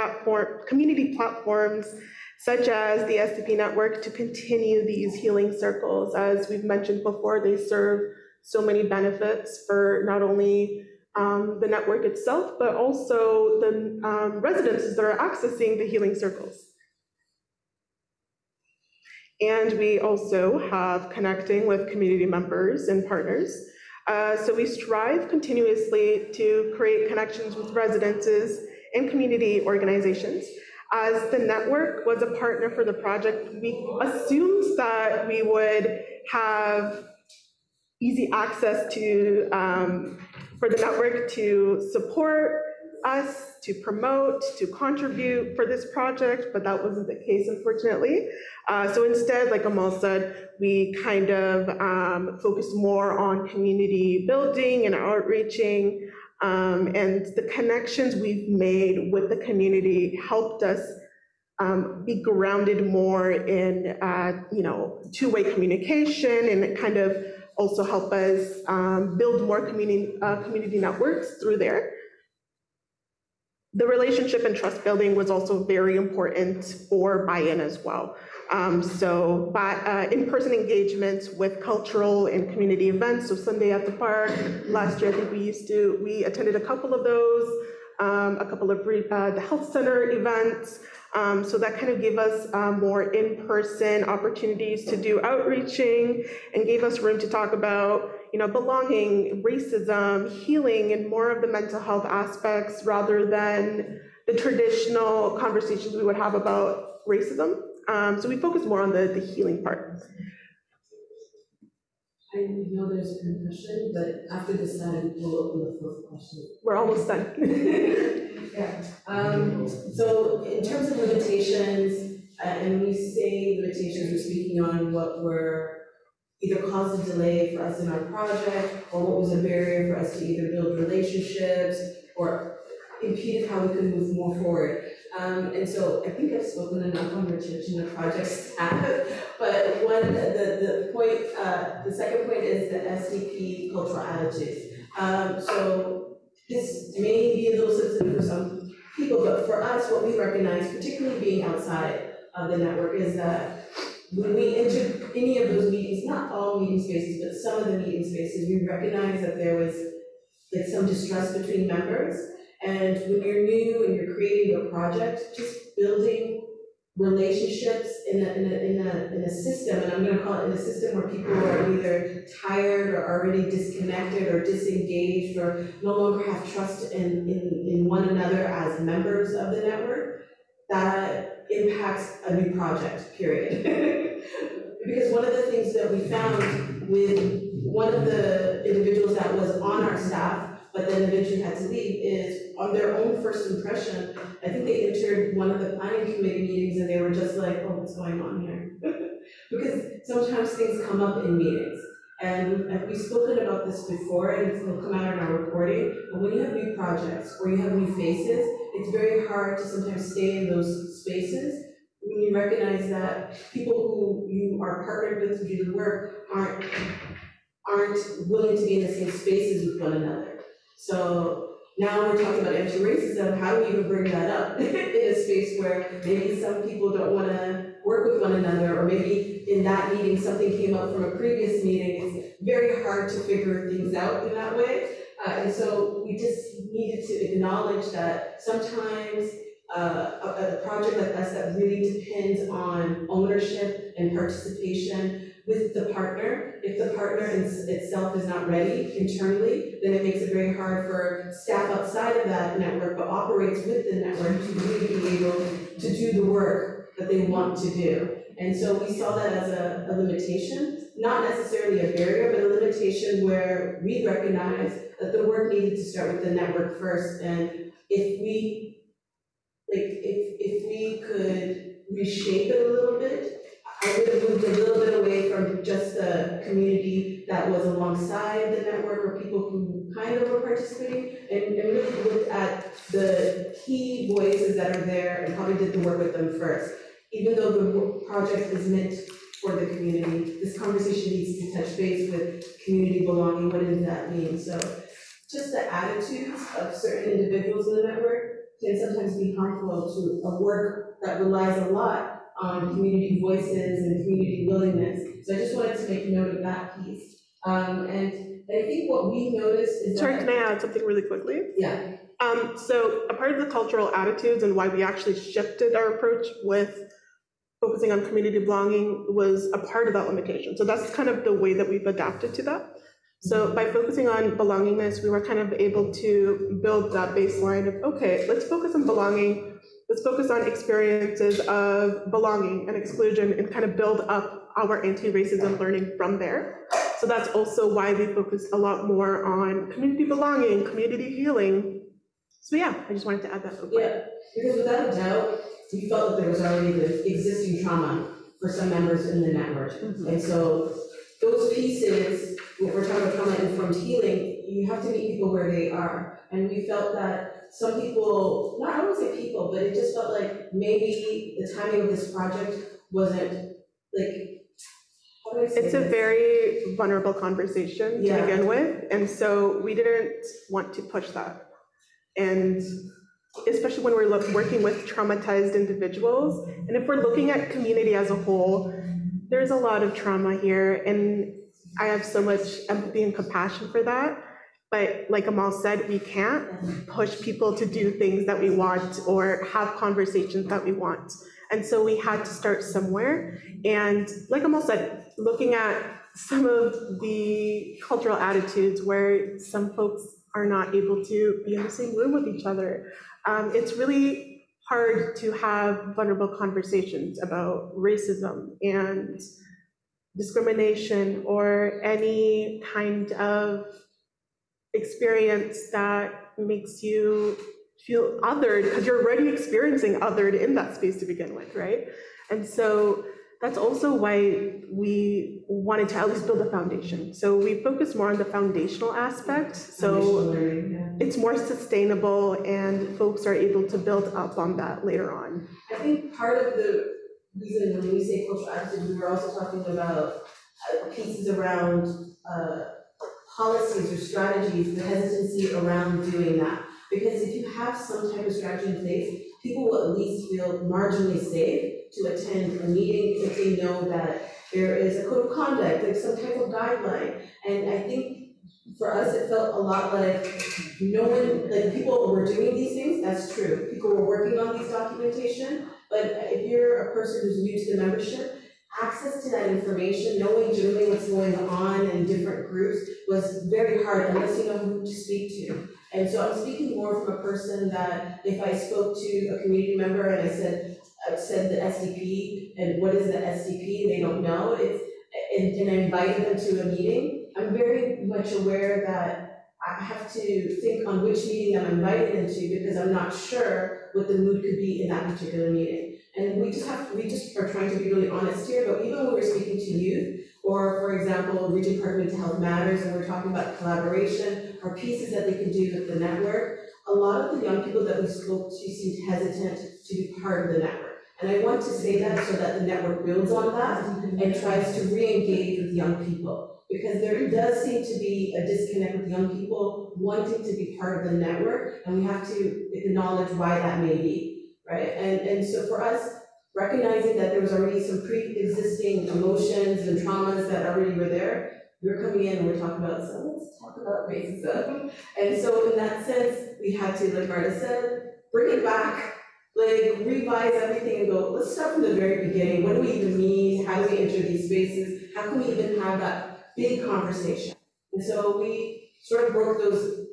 platforms such as the SDP network to continue these healing circles. As we've mentioned before, they serve so many benefits for not only the network itself, but also the residences that are accessing the healing circles. And we also have connecting with community members and partners. So we strive continuously to create connections with residences and community organizations. As the network was a partner for the project, we assumed that we would have easy access to, for the network to support us, to promote, to contribute for this project, but that wasn't the case, unfortunately. So instead, like Amal said, we kind of focused more on community building and outreaching, and the connections we've made with the community helped us be grounded more in two-way communication, and it kind of also help us build more community networks through there. The relationship and trust building was also very important for buy-in as well. So in-person engagements with cultural and community events, so Sunday at the Park, last year I think we attended a couple of those, a couple of the health center events, so that kind of gave us more in-person opportunities to do outreaching and gave us room to talk about belonging, racism, healing, and more of the mental health aspects rather than the traditional conversations we would have about racism. So we focus more on the healing part. I know there's a concussion, but after this time, we'll open the floor for questions. We're almost done. Yeah. So in terms of limitations, and when we say limitations, we're speaking on what were either caused a delay for us in our project, or what was a barrier for us to either build relationships or impeded how we could move more forward. And so I think I've spoken enough on retention of project staff, but the second point is the SDP cultural attitudes. So this may be a little sensitive for some people, but for us, what we recognize, particularly being outside of the network, is that when we enter any of those meetings, not all meeting spaces, but some of the meeting spaces, we recognize that there was some distrust between members. And when you're new and you're creating a project, just building relationships in a system, and I'm going to call it in a system where people are either tired or already disconnected or disengaged or no longer have trust in one another as members of the network, that impacts a new project, period. Because one of the things that we found with one of the individuals that was on our staff, but then eventually had to leave, is on their own first impression, I think they entered one of the planning committee meetings and they were just like, oh, what's going on here? because sometimes things come up in meetings. And we've spoken about this before, and it's will come out in our reporting, but when you have new projects or you have new faces, it's very hard to sometimes stay in those spaces when you recognize that people who you are partnered with to do the work aren't willing to be in the same spaces with one another. So now we're talking about anti-racism, how do we even bring that up in a space where maybe some people don't want to work with one another, or maybe in that meeting something came up from a previous meeting. It's very hard to figure things out in that way. And so we just needed to acknowledge that sometimes a project like us that really depends on ownership and participation with the partner, if the partner itself is not ready internally, then it makes it very hard for staff outside of that network but operates with the network to really be able to do the work that they want to do. And so we saw that as a limitation, not necessarily a barrier, but a limitation where we recognized that the work needed to start with the network first. And if we could reshape it a little bit, I would have moved a little bit away from just the community that was alongside the network, or people who kind of were participating, and really looked at the key voices that are there and probably did the work with them first. Even though the project is meant for the community, this conversation needs to touch base with community belonging. What does that mean? So just the attitudes of certain individuals in the network can sometimes be harmful to a work that relies a lot on community voices and community willingness. So I just wanted to make note of that piece. And I think what we noticed is Sorry, that— can I add something really quickly? Yeah. So a part of the cultural attitudes and why we actually shifted our approach with focusing on community belonging was a part of that limitation. So that's kind of the way that we've adapted to that. So by focusing on belongingness, we were kind of able to build that baseline of, okay, let's focus on belonging, let's focus on experiences of belonging and exclusion, and kind of build up our anti-racism learning from there. So that's also why we focus a lot more on community belonging, community healing. So yeah, I just wanted to add that. Yeah, because without a doubt, we felt that there was already the existing trauma for some members in the network. Mm-hmm. And so those pieces, when we're talking about trauma-informed healing, you have to meet people where they are. And we felt that some people, I don't want to say people, but it just felt like maybe the timing of this project wasn't, like, how do I say it's this? A very vulnerable conversation to begin with. And so we didn't want to push that. And especially when we're working with traumatized individuals, and if we're looking at community as a whole, there's a lot of trauma here, and I have so much empathy and compassion for that. But like Amal said, we can't push people to do things that we want or have conversations that we want. And so we had to start somewhere. And like Amal said, looking at some of the cultural attitudes where some folks are not able to be in the same room with each other. It's really hard to have vulnerable conversations about racism and discrimination or any kind of experience that makes you feel othered, because you're already experiencing othered in that space to begin with, right? And so that's also why we wanted to at least build a foundation. So we focus more on the foundational aspect. So it's more sustainable and folks are able to build up on that later on. I think part of the reason when we say cultural attitude, we were also talking about pieces around policies or strategies, the hesitancy around doing that. Because if you have some type of strategy in place, people will at least feel marginally safe to attend a meeting if they know that there is a code of conduct, there's some type of guideline. And I think for us, it felt a lot like no one, like people were doing these things, that's true. People were working on these documentation, but if you're a person who's new to the membership, access to that information, knowing generally what's going on in different groups was very hard unless you know who to speak to. And so I'm speaking more from a person that if I spoke to a community member and I said the SDP, and what is the SDP, they don't know, and I invited them to a meeting, I'm very much aware that I have to think on which meeting I'm invited into because I'm not sure what the mood could be in that particular meeting. And we just are trying to be really honest here, but even when we're speaking to youth, or for example, Regent Park Mental Health Matters, and we're talking about collaboration or pieces that they can do with the network, a lot of the young people that we spoke to seemed hesitant to be part of the network. And I want to say that so that the network builds on that and tries to re-engage with young people. Because there does seem to be a disconnect with young people wanting to be part of the network, and we have to acknowledge why that may be, right? And so for us, recognizing that there was already some pre-existing emotions and traumas that already were there, we're coming in and we're talking about, so let's talk about racism. And so in that sense, we had to, like Varda said, bring it back, like revise everything and go, let's start from the very beginning. What do we even mean? How do we enter these spaces? How can we even have that big conversation? And so we sort of broke those,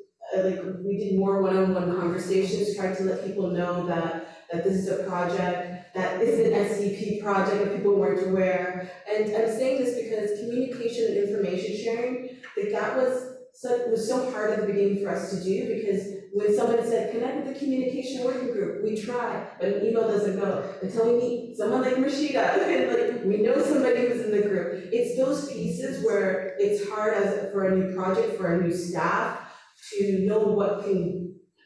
we did more one-on-one conversations, tried to let people know that this is a project, that is an SCP project if people weren't aware. And I'm saying this because communication and information sharing, that was so hard at the beginning for us to do, because when someone said, connect with the communication working group, we try, but an email doesn't go. Until we meet someone like Rashida, and we know somebody who's in the group. It's those pieces where it's hard for a new project, for a new staff, to know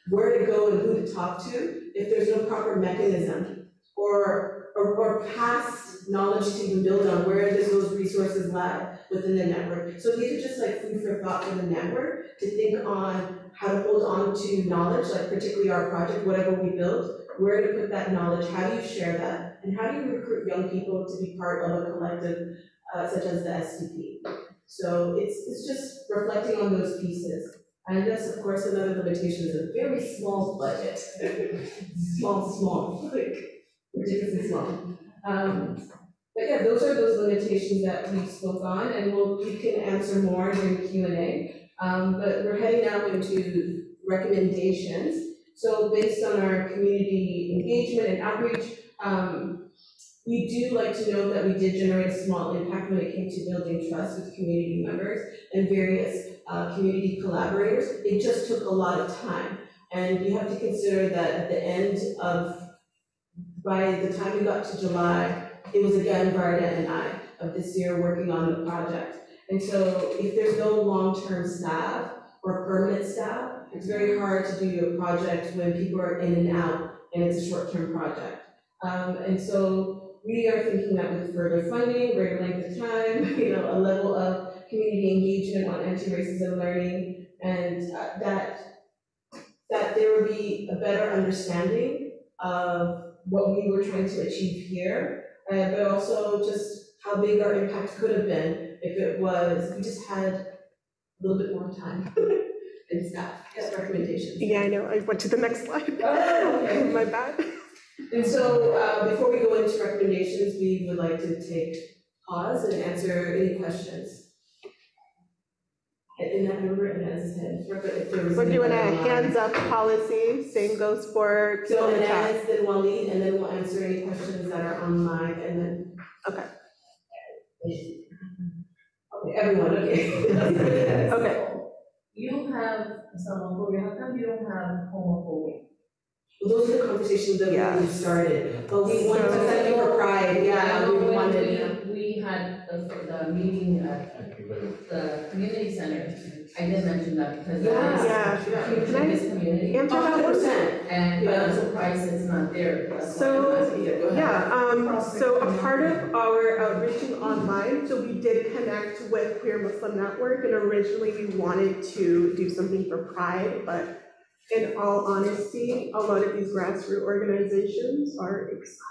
where to go and who to talk to if there's no proper mechanism or past knowledge to even build on. Where does those resources lie within the network? So these are just like food for thought for the network to think on how to hold on to knowledge, like particularly our project, whatever we build, where to put that knowledge, how do you share that, and how do you recruit young people to be part of a collective such as the SDP. So it's just reflecting on those pieces. And yes, of course, another limitation is a very small budget. small, like ridiculously small. But yeah, those are those limitations that we spoke on, and we can answer more during Q&A. But we're heading now into recommendations. So based on our community engagement and outreach, we do like to know that we did generate a small impact when it came to building trust with community members and various community collaborators. It just took a lot of time. And you have to consider that at the end by the time we got to July, it was again Varda and I of this year working on the project. And so if there's no long-term staff or permanent staff, it's very hard to do a project when people are in and out and it's a short-term project. And so we are thinking that with further funding, greater length of time, a level of community engagement on anti-racism learning, and that there would be a better understanding of what we were trying to achieve here, but also just how big our impact could have been if it was, we just had a little bit more time and staff. Yes, recommendations. Yeah, I know, I went to the next slide. Oh, okay. My bad. And so before we go into recommendations, we would like to take pause and answer any questions. And I remember it has his hand, but if there was We're doing a hands up policy, same goes for people so in the chat. Inez, then Waleed, and then we'll answer any questions that are online, and then Okay. okay, everyone, okay. Okay. You don't have Islamophobia. How come you don't have homophobia? Well, those are the conversations that we started, but we wanted to thank you for pride. Yeah, we wanted. We had the meeting at the community center. I did mention that because Yeah. huge in this community. Answer that one? And I'm surprised it's not there. That's So, why I'm asking. so a part of our outreaching online, so we did connect with Queer Muslim Network, and originally we wanted to do something for Pride, but in all honesty, a lot of these grassroots organizations are exhausted.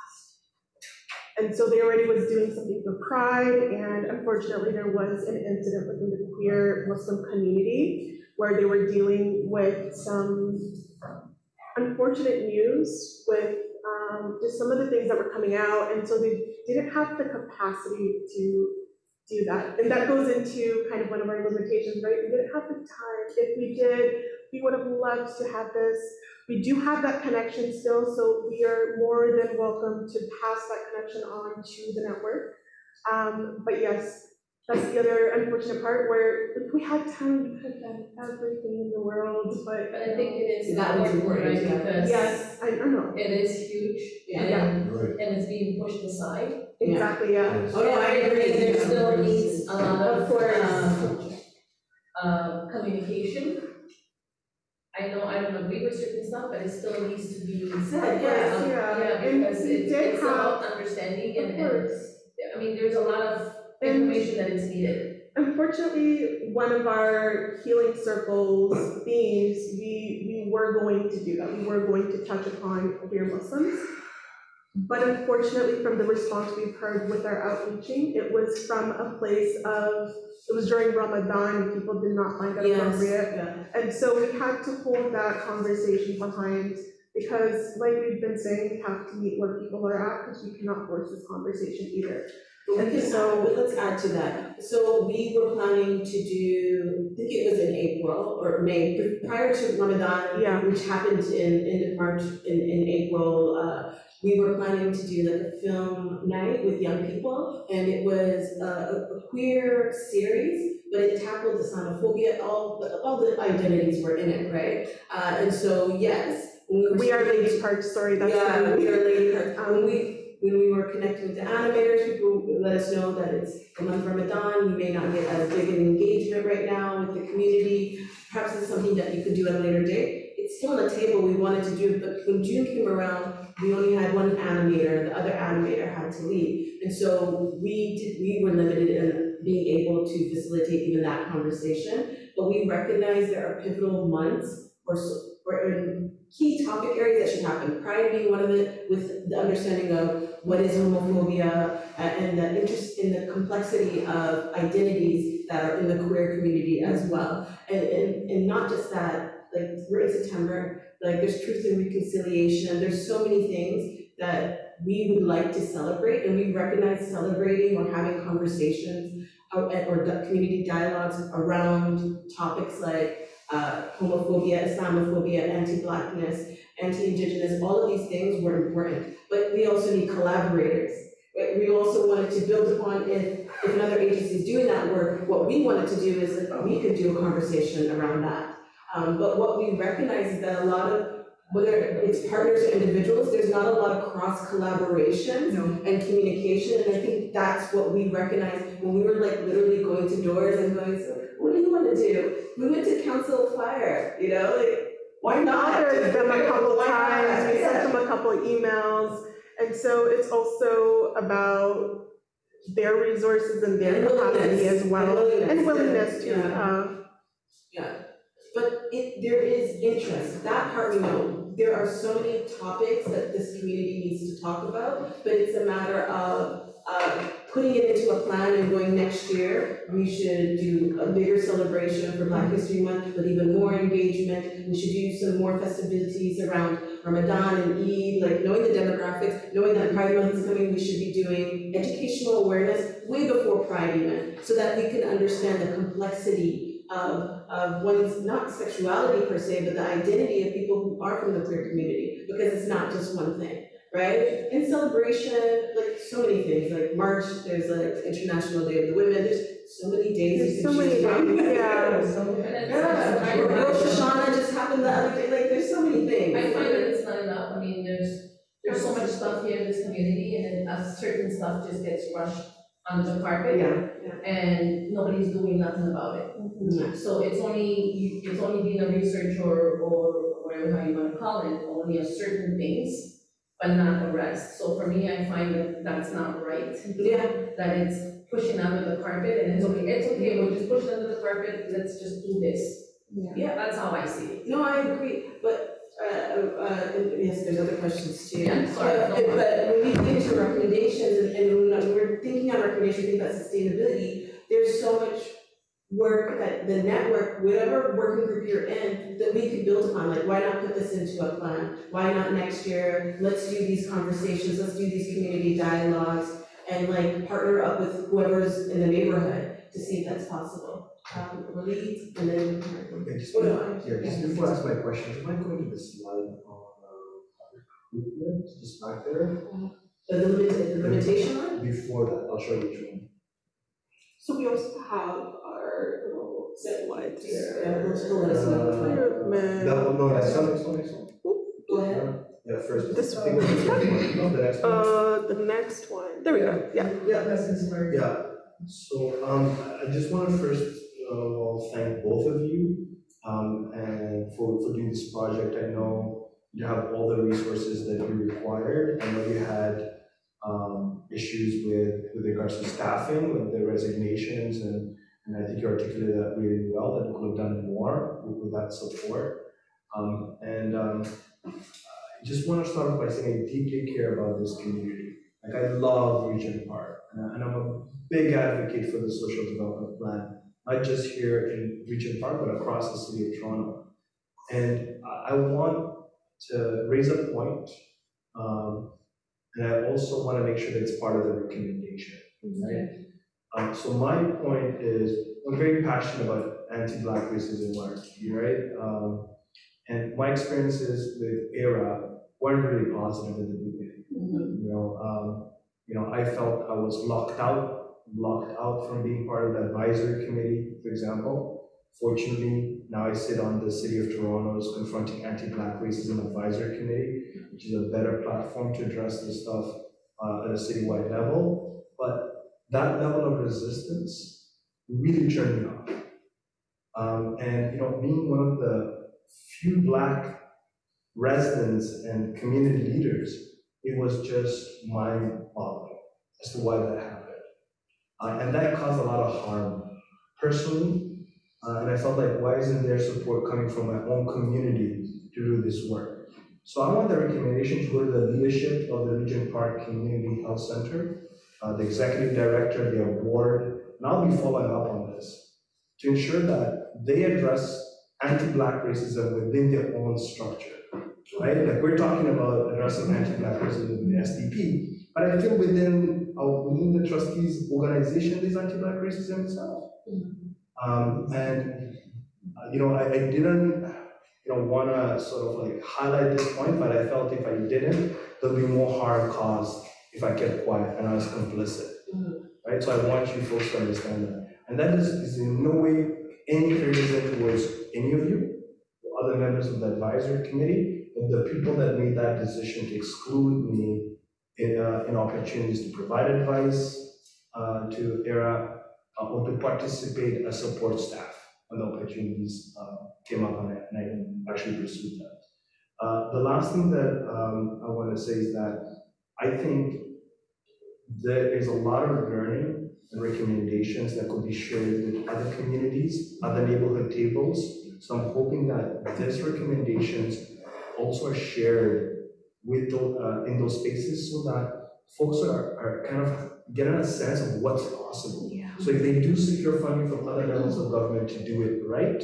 And so they already was doing something for Pride, and unfortunately there was an incident within the queer Muslim community where they were dealing with some unfortunate news with just some of the things that were coming out, and so they didn't have the capacity to do that. And that goes into kind of one of our limitations, right? We didn't have the time. If we did, we would have loved to have this. We do have that connection still, so we are more than welcome to pass that connection on to the network. But yes, That's the other unfortunate part where if we had time, we could have done everything in the world, but But I think it is That was important, right, important, because yes, I know. it is huge, and it's being pushed aside. Exactly, yeah. Oh, no, I agree. There still needs a lot Of course. Communication. I don't agree with certain stuff, but it still needs to be said. Yes, and Because we it's did about have, understanding of and course. I mean, there's a lot of And information that is needed. unfortunately, one of our healing circles themes, we were going to do that. We were going to touch upon queer Muslims. But unfortunately, from the response we've heard with our outreaching, it was from a place of, it was during Ramadan and people did not find it appropriate. And so we had to hold that conversation behind, because like we've been saying, we have to meet where people are at, because we cannot force this conversation either. But let's add to that. So we were planning to do, I think it was in April or May, prior to Ramadan, which happened in March, in April. We were planning to do like a film night with young people, and it was a queer series, but it tackled Islamophobia. All the identities were in it, right? And so yes, we are Lady Parts. Sorry, that's we are Lady Parts. When we were connecting with the animators, people let us know that it's the month of Ramadan. You may not get as big an engagement right now with the community. Perhaps it's something that you could do at a later date. It's still on the table, we wanted to do it, but when June came around, we only had one animator, the other animator had to leave. And so we were limited in being able to facilitate even that conversation, but we recognize there are pivotal months or key topic areas that should happen. Pride being one of it, with the understanding of what is homophobia and the interest in the complexity of identities that are in the queer community as well. And not just that, like we're in September, like there's truth and reconciliation, there's so many things that we would like to celebrate, and we recognize celebrating or having conversations or community dialogues around topics like homophobia, Islamophobia, anti-Blackness, anti-Indigenous, all of these things were important, but we also need collaborators. Right? We also wanted to build upon if another agency is doing that work, what we wanted to do is that we could do a conversation around that. But what we recognize is that a lot of, whether it's partners or individuals, there's not a lot of cross-collaboration and communication, and I think that's what we recognize when we were like literally going to doors and going, so what do you want to do? We went to Council of Fire, you know, like, why not? We offered them a couple times, we sent them a couple emails, and so it's also about their resources and their capacity as well, and willingness to. But there is interest, that part we know. There are so many topics that this community needs to talk about, but it's a matter of putting it into a plan and going next year, we should do a bigger celebration for Black History Month with even more engagement. We should do some more festivities around Ramadan and Eid, like knowing the demographics, knowing that Pride Month is coming, we should be doing educational awareness way before Pride even, so that we can understand the complexity of one's, not sexuality per se, but the identity of people who are from the queer community, because it's not just one thing, right? In celebration, like so many things, like March, there's like International Day of the Women, there's so many days you can choose from. Rosh Hashanah just happened the other day, like there's so many things. I find that it's not enough. I mean, there's so much stuff here in this community, and then certain stuff just gets rushed under the carpet, and nobody's doing nothing about it. So it's only being a research or whatever how you want to call it, only a certain things, but not the rest. So for me, I find that that's not right. That it's pushing under the carpet, and it's okay, we'll just push it under the carpet, let's just do this. That's how I see it. No, I agree, but yes, there's other questions too. Sorry, but when we get into recommendations and when we're thinking on recommendations, think about sustainability, there's so much work that the network, whatever working group you're in, that we could build upon. Like, why not put this into a plan? Why not next year? Let's do these conversations, let's do these community dialogues, and like partner up with whoever's in the neighborhood to see if that's possible. Lead, and then just before I ask my question, do you mind going to the slide on recruitment, just back there? the limitation one? Before that, I'll show you which one. So we also have our little slides here. Yeah, we'll let us know. No, next one. Go ahead. Yeah, first. This I think it's the next one. No, the next one. The next one. There we go. Yeah. Yeah. So, I just want to first thank both of you and for doing this project. I know you have all the resources that you required. I know you had issues with regards to staffing, with the resignations, and I think you articulated that really well, that you could have done more with that support. I just want to start off by saying I deeply care about this community. Like, I love Regent Park, and I'm a big advocate for the social development plan, not just here in Regent Park, but across the city of Toronto. And I want to raise a point, and I also want to make sure that it's part of the recommendation, right? So my point is, I'm very passionate about anti-Black racism work, right? And my experiences with Arap weren't really positive in the beginning. I felt I was locked out from being part of the advisory committee, for example. Fortunately, now I sit on the City of Toronto's Confronting Anti-Black Racism Advisory Committee, which is a better platform to address this stuff at a citywide level. But that level of resistance really turned me off. Being one of the few Black residents and community leaders, it was just mind-boggling as to why that happened. And that caused a lot of harm personally, and I felt like, why isn't there support coming from my own community to do this work? So I want the recommendation to go to the leadership of the Regent Park Community Health Center, the executive director, their board, and I'll be following up on this to ensure that they address anti-Black racism within their own structure, right? Like, we're talking about addressing anti-Black racism in the SDP, but I feel within the trustees' organization, there's anti-Black racism itself. I didn't, want to sort of like highlight this point, but I felt if I didn't, there'll be more harm caused if I kept quiet and I was complicit, right? So I want you folks to understand that. And that is in no way any criticism towards any of you, or other members of the advisory committee, but the people that made that decision to exclude me in opportunities to provide advice to ERA or to participate as support staff when the opportunities came up, and I actually pursued that. The last thing that I want to say is that I think there is a lot of learning and recommendations that could be shared with other communities, other neighborhood tables. So I'm hoping that these recommendations also are shared with in those spaces, so that folks are kind of getting a sense of what's possible. Yeah. So if they do secure funding from other levels of government to do it right,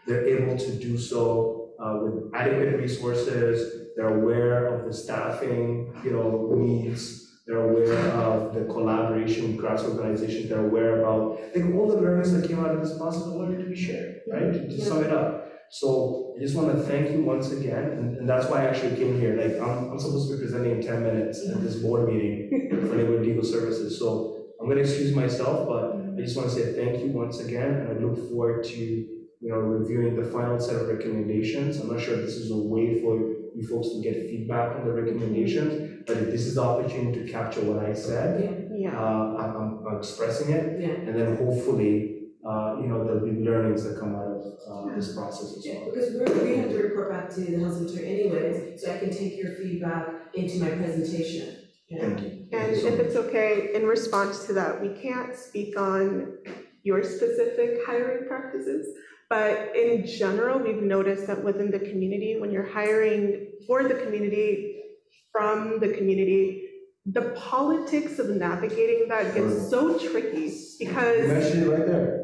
they're able to do so with adequate resources. They're aware of the staffing, needs. They're aware of the collaboration with grassroots organizations. They're aware about all the learnings that came out of this process are wanted to be shared, right? To sum it up. So I just want to thank you once again, and that's why I actually came here. Like, I'm supposed to be presenting in 10 minutes at this board meeting for Neighborhood Legal Services. So I'm going to excuse myself, but I just want to say thank you once again, and I look forward to reviewing the final set of recommendations. I'm not sure if this is a way for you folks to get feedback on the recommendations, but if this is the opportunity to capture what I said, I'm expressing it, and then hopefully there'll be learnings that come out of this process as well. Because we have to report back to the health center anyways, so I can take your feedback into my presentation. Thank you. And if it's okay, in response to that, we can't speak on your specific hiring practices, but in general, we've noticed that within the community, when you're hiring for the community, from the community, the politics of navigating that gets so tricky because— You mentioned it right there.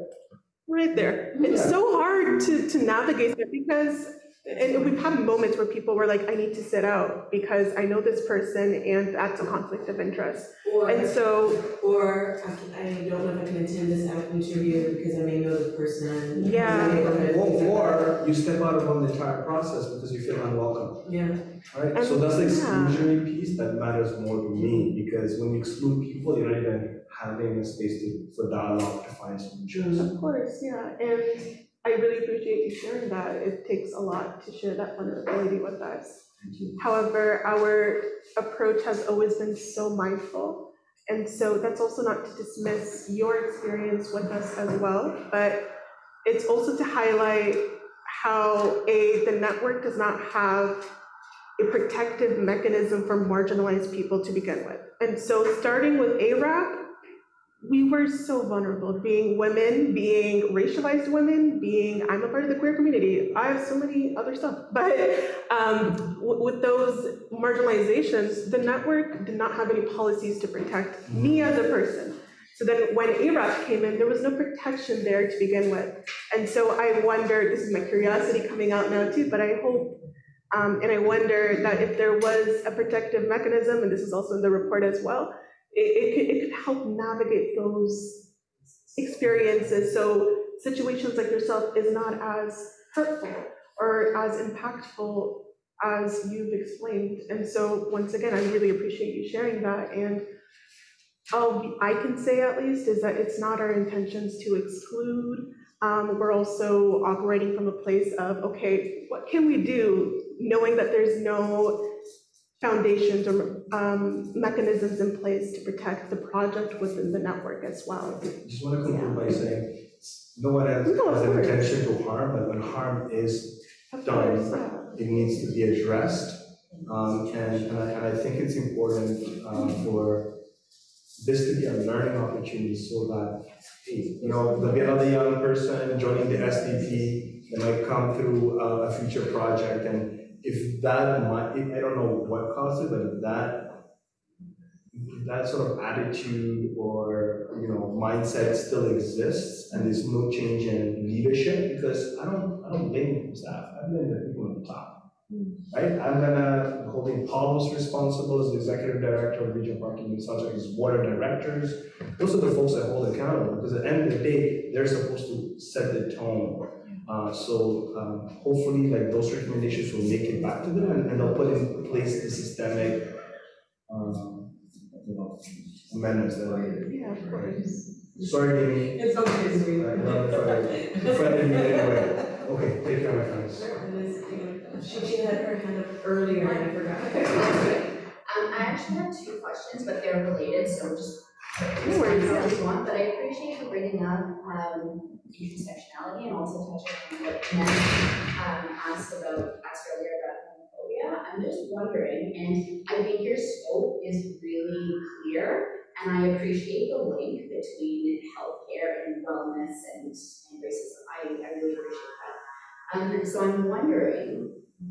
Right there. It's so hard to navigate that because And we've had moments where people were like, I need to sit out because I know this person and that's a conflict of interest. Or, and so, or I don't know if I can attend this interview because I may know the person. Yeah. Or you step out of the entire process because you feel unwelcome. Yeah. Right? So that's the exclusionary piece that matters more to me, because when you exclude people, you're not even having a space for dialogue to find solutions. Of course, yeah. And I really appreciate you sharing that. It takes a lot to share that vulnerability with us. However, our approach has always been so mindful. And so that's also not to dismiss your experience with us as well, but it's also to highlight how the network does not have a protective mechanism for marginalized people to begin with. And so starting with Arap, we were so vulnerable, being women, being racialized women, I'm a part of the queer community. I have so many other stuff, but with those marginalizations, the network did not have any policies to protect me as a person. So then when Arap came in, there was no protection there to begin with. And so I wonder, this is my curiosity coming out now too, but I hope, and I wonder that if there was a protective mechanism, and this is also in the report as well, it could help navigate those experiences so situations like yourself is not as hurtful or as impactful as you've explained. And so once again, I really appreciate you sharing that. And all I can say at least is that it's not our intentions to exclude. We're also operating from a place of, okay, what can we do, knowing that there's no foundations or mechanisms in place to protect the project within the network as well. I just want to conclude by saying no one has an intention to harm, but when harm is done, it needs to be addressed. And I think it's important for this to be a learning opportunity so that, hey, there'll be another young person joining the SDP that might come through a future project, and if that might, I don't know what caused it, but if that sort of attitude or mindset still exists, and there's no change in leadership, because I don't blame staff, I blame the people on the top, right? I'm gonna holding Paulo's responsible as the executive director of Regent Park and Subject, his water directors. Those are the folks that hold accountable, because at the end of the day, they're supposed to set the tone. So hopefully, those recommendations will make it back to them, and they'll put in place the systemic amendments that are needed. Yeah, of course. Sorry, Amy. It's okay. Anyway. Okay, take care, my friends. She had her hand up earlier and I forgot. I actually have two questions, but they're related, so just respond to one. But I appreciate you bringing up intersectionality and also touching on what Ken asked earlier about homophobia. I'm just wondering, and I think your scope is really clear, and I appreciate the link between healthcare and wellness and racism. I really appreciate that. So I'm wondering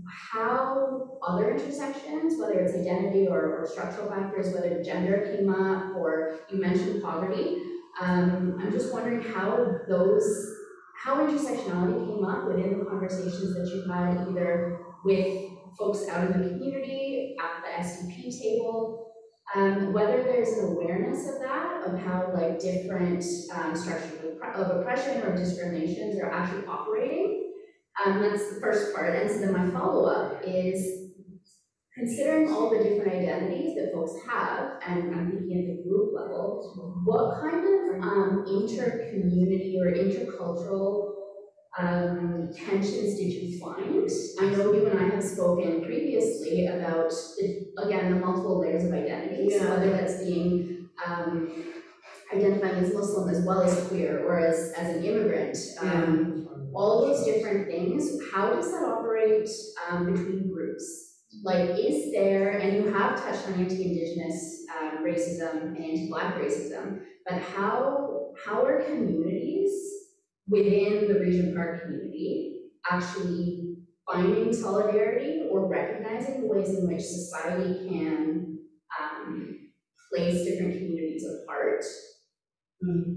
how other intersections, whether it's identity or structural factors, whether gender came up, or you mentioned poverty, I'm just wondering how intersectionality came up within the conversations that you had, either with folks out in the community, at the SDP table, whether there's an awareness of that, of how different structures of oppression or discriminations are actually operating. That's the first part. And so then my follow-up is, considering all the different identities that folks have, and I'm thinking at the group level, what kind of inter-community or intercultural tensions did you find? I know you and I have spoken previously about, the multiple layers of identities, whether that's being identifying as Muslim as well as queer, or as an immigrant. All those different things, how does that operate between groups? Is there, and you have touched on anti-Indigenous racism and anti-Black racism, but how are communities within the Regent Park community actually finding solidarity or recognizing the ways in which society can place different communities apart?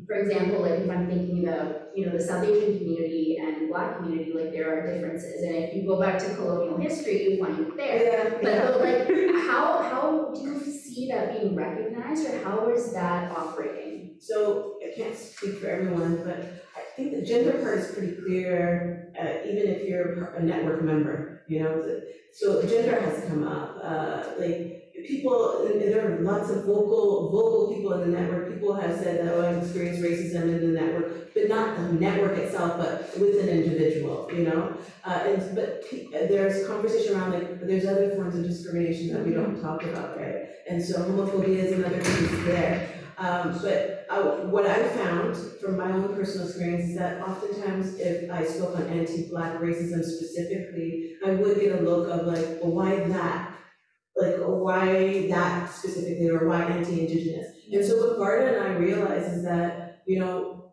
For example, if I'm thinking about, the South Asian community and Black community, like there are differences. And if you go back to colonial history, you find it there. But like, how do you see that being recognized, or how is that operating? So I can't speak for everyone, but I think the gender part is pretty clear, even if you're a network member, So gender has come up. People, and there are lots of vocal people in the network. People have said that, I've experienced racism in the network, but not the network itself, but with an individual, but there's conversation around, there's other forms of discrimination that we don't talk about, right? And so homophobia is another piece there. What I found from my own personal experience is that oftentimes if I spoke on anti-Black racism specifically, I would get a look of well, why that? Why that specifically, or why anti-Indigenous? And so what Varda and I realized is that,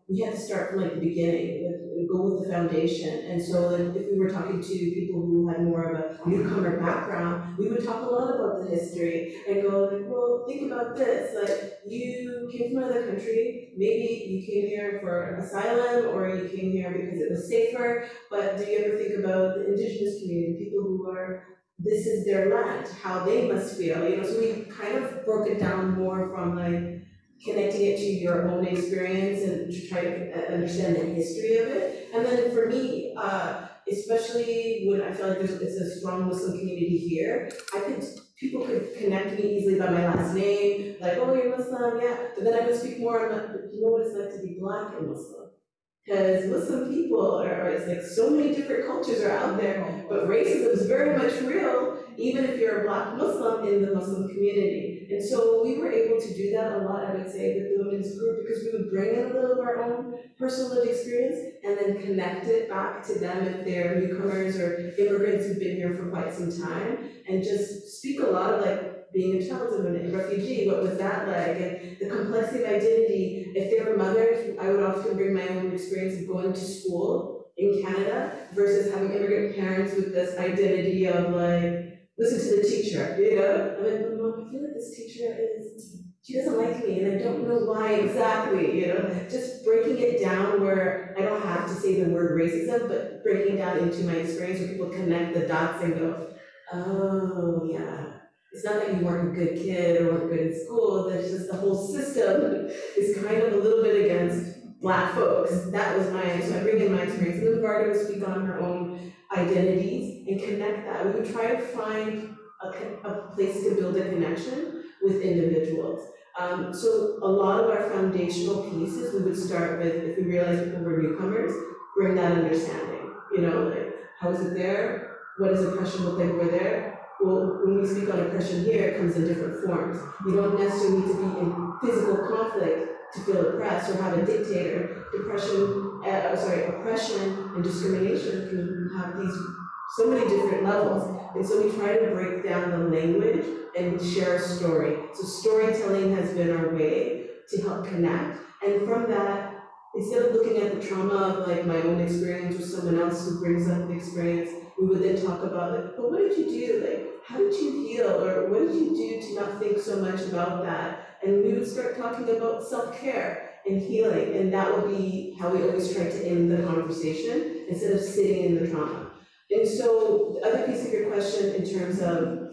we had to start from the beginning, go with the foundation. And so if we were talking to people who had more of a newcomer background, we would talk a lot about the history and go well, think about this. You came from another country, maybe you came here for asylum, or you came here because it was safer, but do you ever think about the Indigenous community, people who are, this is their land, how they must feel, so we kind of broke it down more from connecting it to your own experience and to try to understand the history of it. And then for me, especially when I feel like it's a strong Muslim community here, people could connect me easily by my last name, oh, you're Muslim, yeah. But then I would speak more on, you know what it's like to be Black and Muslim. Because Muslim people it's so many different cultures are out there, but racism is very much real, even if you're a Black Muslim in the Muslim community. And so we were able to do that a lot, I would say, with the women's group, because we would bring in a little of our own personal lived experience and then connect it back to them if they're newcomers or immigrants who've been here for quite some time, and just speak a lot of being a child of a refugee, what was that like? And the complexity of identity. If they were mothers, I would often bring my own experience of going to school in Canada versus having immigrant parents with this identity of listen to the teacher, Mom, I feel like this teacher she doesn't like me and I don't know why exactly, just breaking it down where I don't have to say the word racism, but breaking down into my experience where people connect the dots and go, oh yeah. It's not that you weren't a good kid or weren't good in school, that's just the whole system is kind of a little bit against Black folks. That was so I bring in my experience. And then Varda would speak on her own identities and connect that. We would try to find a place to build a connection with individuals. So a lot of our foundational pieces, we would start with, if we realized people were newcomers, bring that understanding. How is it there? What does oppression look like over there? Well, when we speak on oppression here, it comes in different forms. You don't necessarily need to be in physical conflict to feel oppressed or have a dictator. Oppression and discrimination can have so many different levels. And so we try to break down the language and share a story. So storytelling has been our way to help connect. And from that, instead of looking at the trauma of my own experience or someone else who brings up the experience, we would then talk about but what did you do? How did you heal? Or what did you do to not think so much about that? And we would start talking about self-care and healing, and that would be how we always try to end the conversation instead of sitting in the trauma. And so the other piece of your question in terms of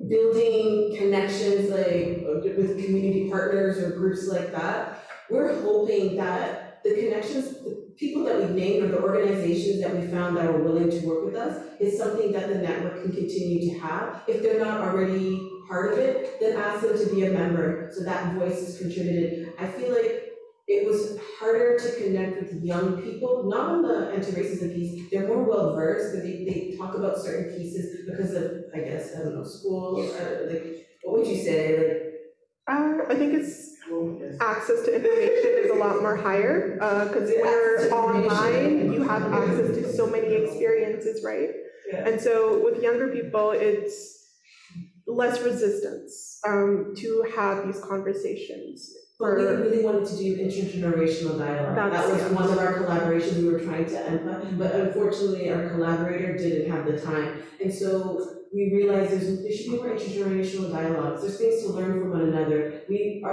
building connections with community partners or groups like that, we're hoping that the connections, the people that we've named or the organizations that we found that are willing to work with us is something that the network can continue to have. If they're not already part of it, then ask them to be a member so that voice is contributed. I feel like it was harder to connect with young people, not on the anti-racism piece. They're more well-versed, but they talk about certain pieces because of, I guess, I don't know, school, what would you say? I think it's access to information is a lot more higher because when you're online, you have access to so many experiences, right? Yeah. And so with younger people, it's less resistance to have these conversations. But we really wanted to do intergenerational dialogue. That was one of our collaborations we were trying to input, but unfortunately our collaborator didn't have the time. And so we realized there should be more intergenerational dialogues. There's things to learn from one another.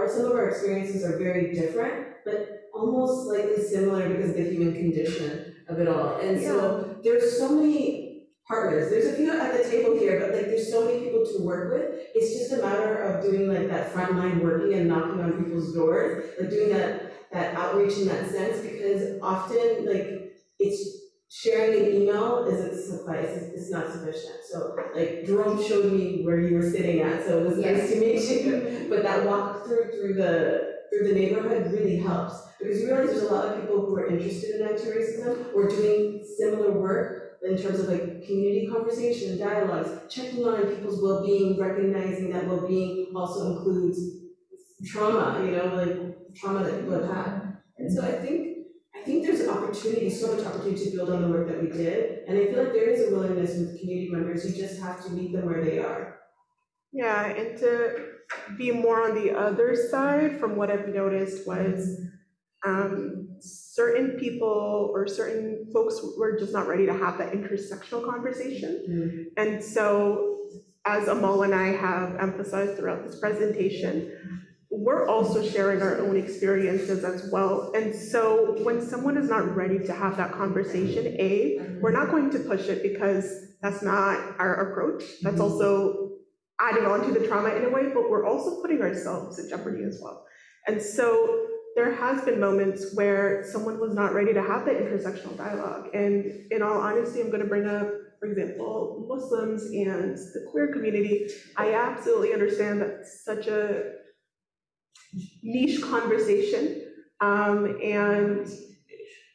Some of our experiences are very different, but almost slightly similar because of the human condition of it all. And so there's so many partners. There's a few at the table here, but like there's so many people to work with. It's just a matter of doing like that frontline working and knocking on people's doors, like doing that outreach in that sense, because often like it's sharing an email isn't suffice. It's not sufficient. So like Jerome showed me where you were sitting at, so it was nice to meet you. But that walk through the neighborhood really helps, because you realize there's a lot of people who are interested in anti-racism or doing similar work in terms of like community conversation, dialogues, checking on people's well-being, recognizing that well-being also includes trauma, like trauma that people have had. And so I think there's an opportunity, so much opportunity to build on the work that we did. And I feel like there is a willingness with community members. You just have to meet them where they are. Yeah, and to be more on the other side, from what I've noticed was certain people or certain folks were just not ready to have that intersectional conversation. And so, as Amal and I have emphasized throughout this presentation, we're also sharing our own experiences as well. And so when someone is not ready to have that conversation, we're not going to push it because that's not our approach. That's also adding on to the trauma in a way, but we're also putting ourselves in jeopardy as well. And so there has been moments where someone was not ready to have that intersectional dialogue. And in all honesty, I'm gonna bring up, for example, Muslims and the queer community. I absolutely understand that it's such a niche conversation. And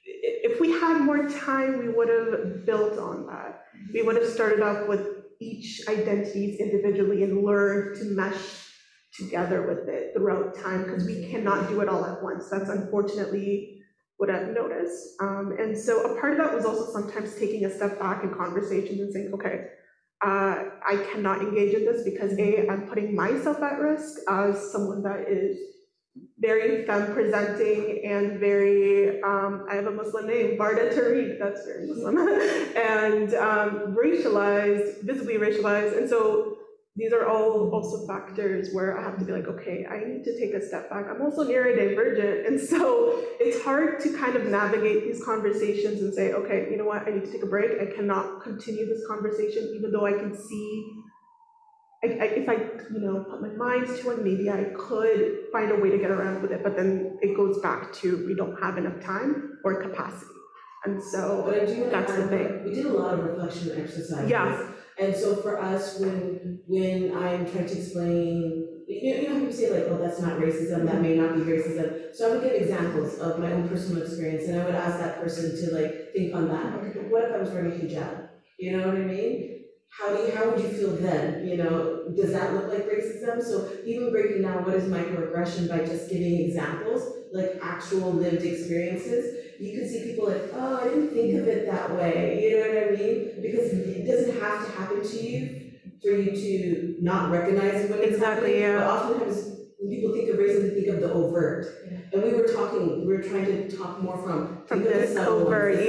if we had more time, we would have built on that. We would have started off with each identities individually and learned to mesh together with it throughout time, because we cannot do it all at once. That's unfortunately what I've noticed. And so a part of that was also sometimes taking a step back in conversations and saying, okay, I cannot engage in this because I'm putting myself at risk as someone that is very femme presenting and very, I have a Muslim name, Varda Tariq, that's very Muslim, and racialized, visibly racialized. And so these are all also factors where I have to be like, okay, I need to take a step back. I'm also neurodivergent, and so it's hard to kind of navigate these conversations and say, okay, you know what, I need to take a break. I cannot continue this conversation, even though I can see, if I put my mind to it, maybe I could find a way to get around with it, but then it goes back to we don't have enough time or capacity. And so that's the thing. We did a lot of reflection exercises. Yeah. And so for us, when I'm trying to explain, you know how people say like, oh, that's not racism, that may not be racism. So I would give examples of my own personal experience, and I would ask that person to like think on that. Okay, what if I was wearing a hijab? You know what I mean? How would you feel then? Does that look like racism? So even breaking down what is microaggression by just giving examples, like actual lived experiences, you can see people like, oh, I didn't think of it that way. You know what I mean? Because it doesn't have to happen to you for you to not recognize what is happening. Yeah. But oftentimes when people think of racism, they think of the overt. Yeah. And we were trying to talk more from the covert,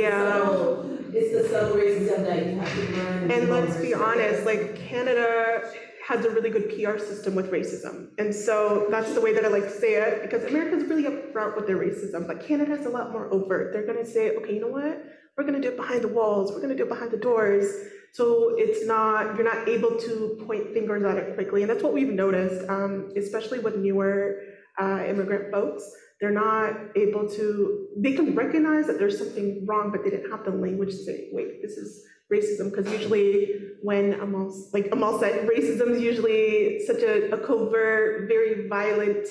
It's the subtle racism that you have to learn. And let's be honest, like Canada has a really good PR system with racism. And so that's the way that I like to say it, because America's really upfront with their racism, but Canada's a lot more overt. They're gonna say, okay, you know what? We're gonna do it behind the walls, we're gonna do it behind the doors. So you're not able to point fingers at it quickly. And that's what we've noticed, especially with newer immigrant folks. They're not able to, they can recognize that there's something wrong, but they didn't have the language to say, wait, this is racism. Because usually when Amal said, racism is usually such a covert, very violent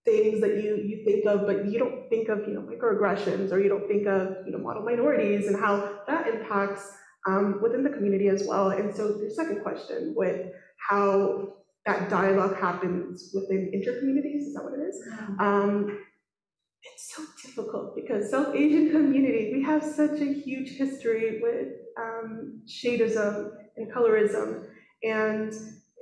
things that you think of, but you don't think of, microaggressions, or you don't think of, model minorities and how that impacts within the community as well. And so the second question with how that dialogue happens within intercommunities, is that what it is? It's so difficult because South Asian community, we have such a huge history with shadeism and colorism, and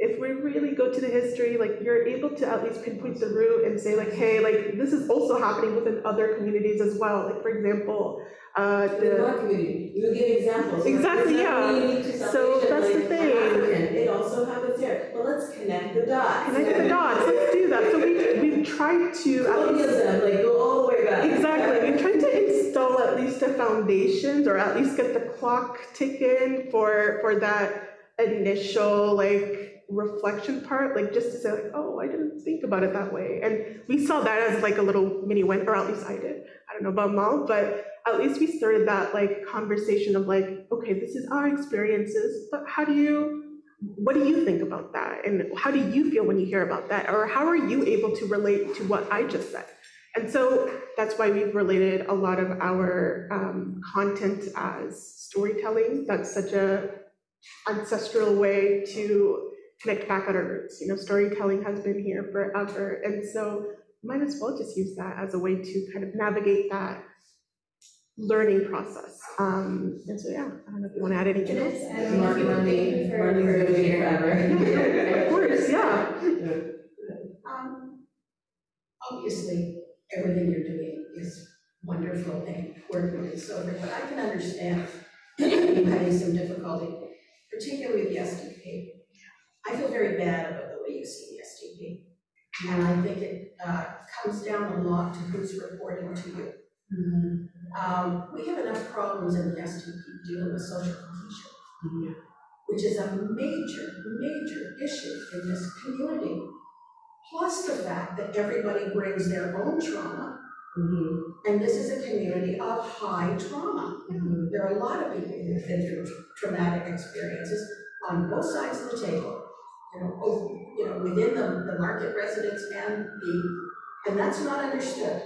if we really go to the history, like you're able to at least pinpoint the root and say like, hey, like this is also happening within other communities as well. Like for example, the community, you give examples. Exactly, yeah. So that's the thing. It also happens here. Well, let's connect the dots. Connect the dots. Let's do that. So we've tried to colonialism, like go all the way back. Exactly. We've tried to install at least the foundations, or at least get the clock ticking for that initial like reflection part, like just to say like, oh, I didn't think about it that way. And we saw that as like a little mini win, or at least I did. I don't know about Amal, but at least we started that like conversation of like, okay, this is our experiences, but what do you think about that? And how do you feel when you hear about that? Or how are you able to relate to what I just said? And so that's why we've related a lot of our content as storytelling. That's such a ancestral way to connect back at our roots. You know, storytelling has been here forever. And so might as well just use that as a way to kind of navigate that learning process. And so, yeah, I don't know if you want to add anything else. Learning forever. Of course, yeah. Obviously, everything you're doing is wonderful and important and so forth, but I can understand you having some difficulty, particularly with the SDP. I feel very bad about the way you see the SDP. And I think it comes down a lot to who's reporting to you. We have enough problems in the SDP dealing with social cohesion, which is a major, major issue in this community. Plus the fact that everybody brings their own trauma, and this is a community of high trauma. There are a lot of people who've been through traumatic experiences on both sides of the table. Within the market residents and that's not understood.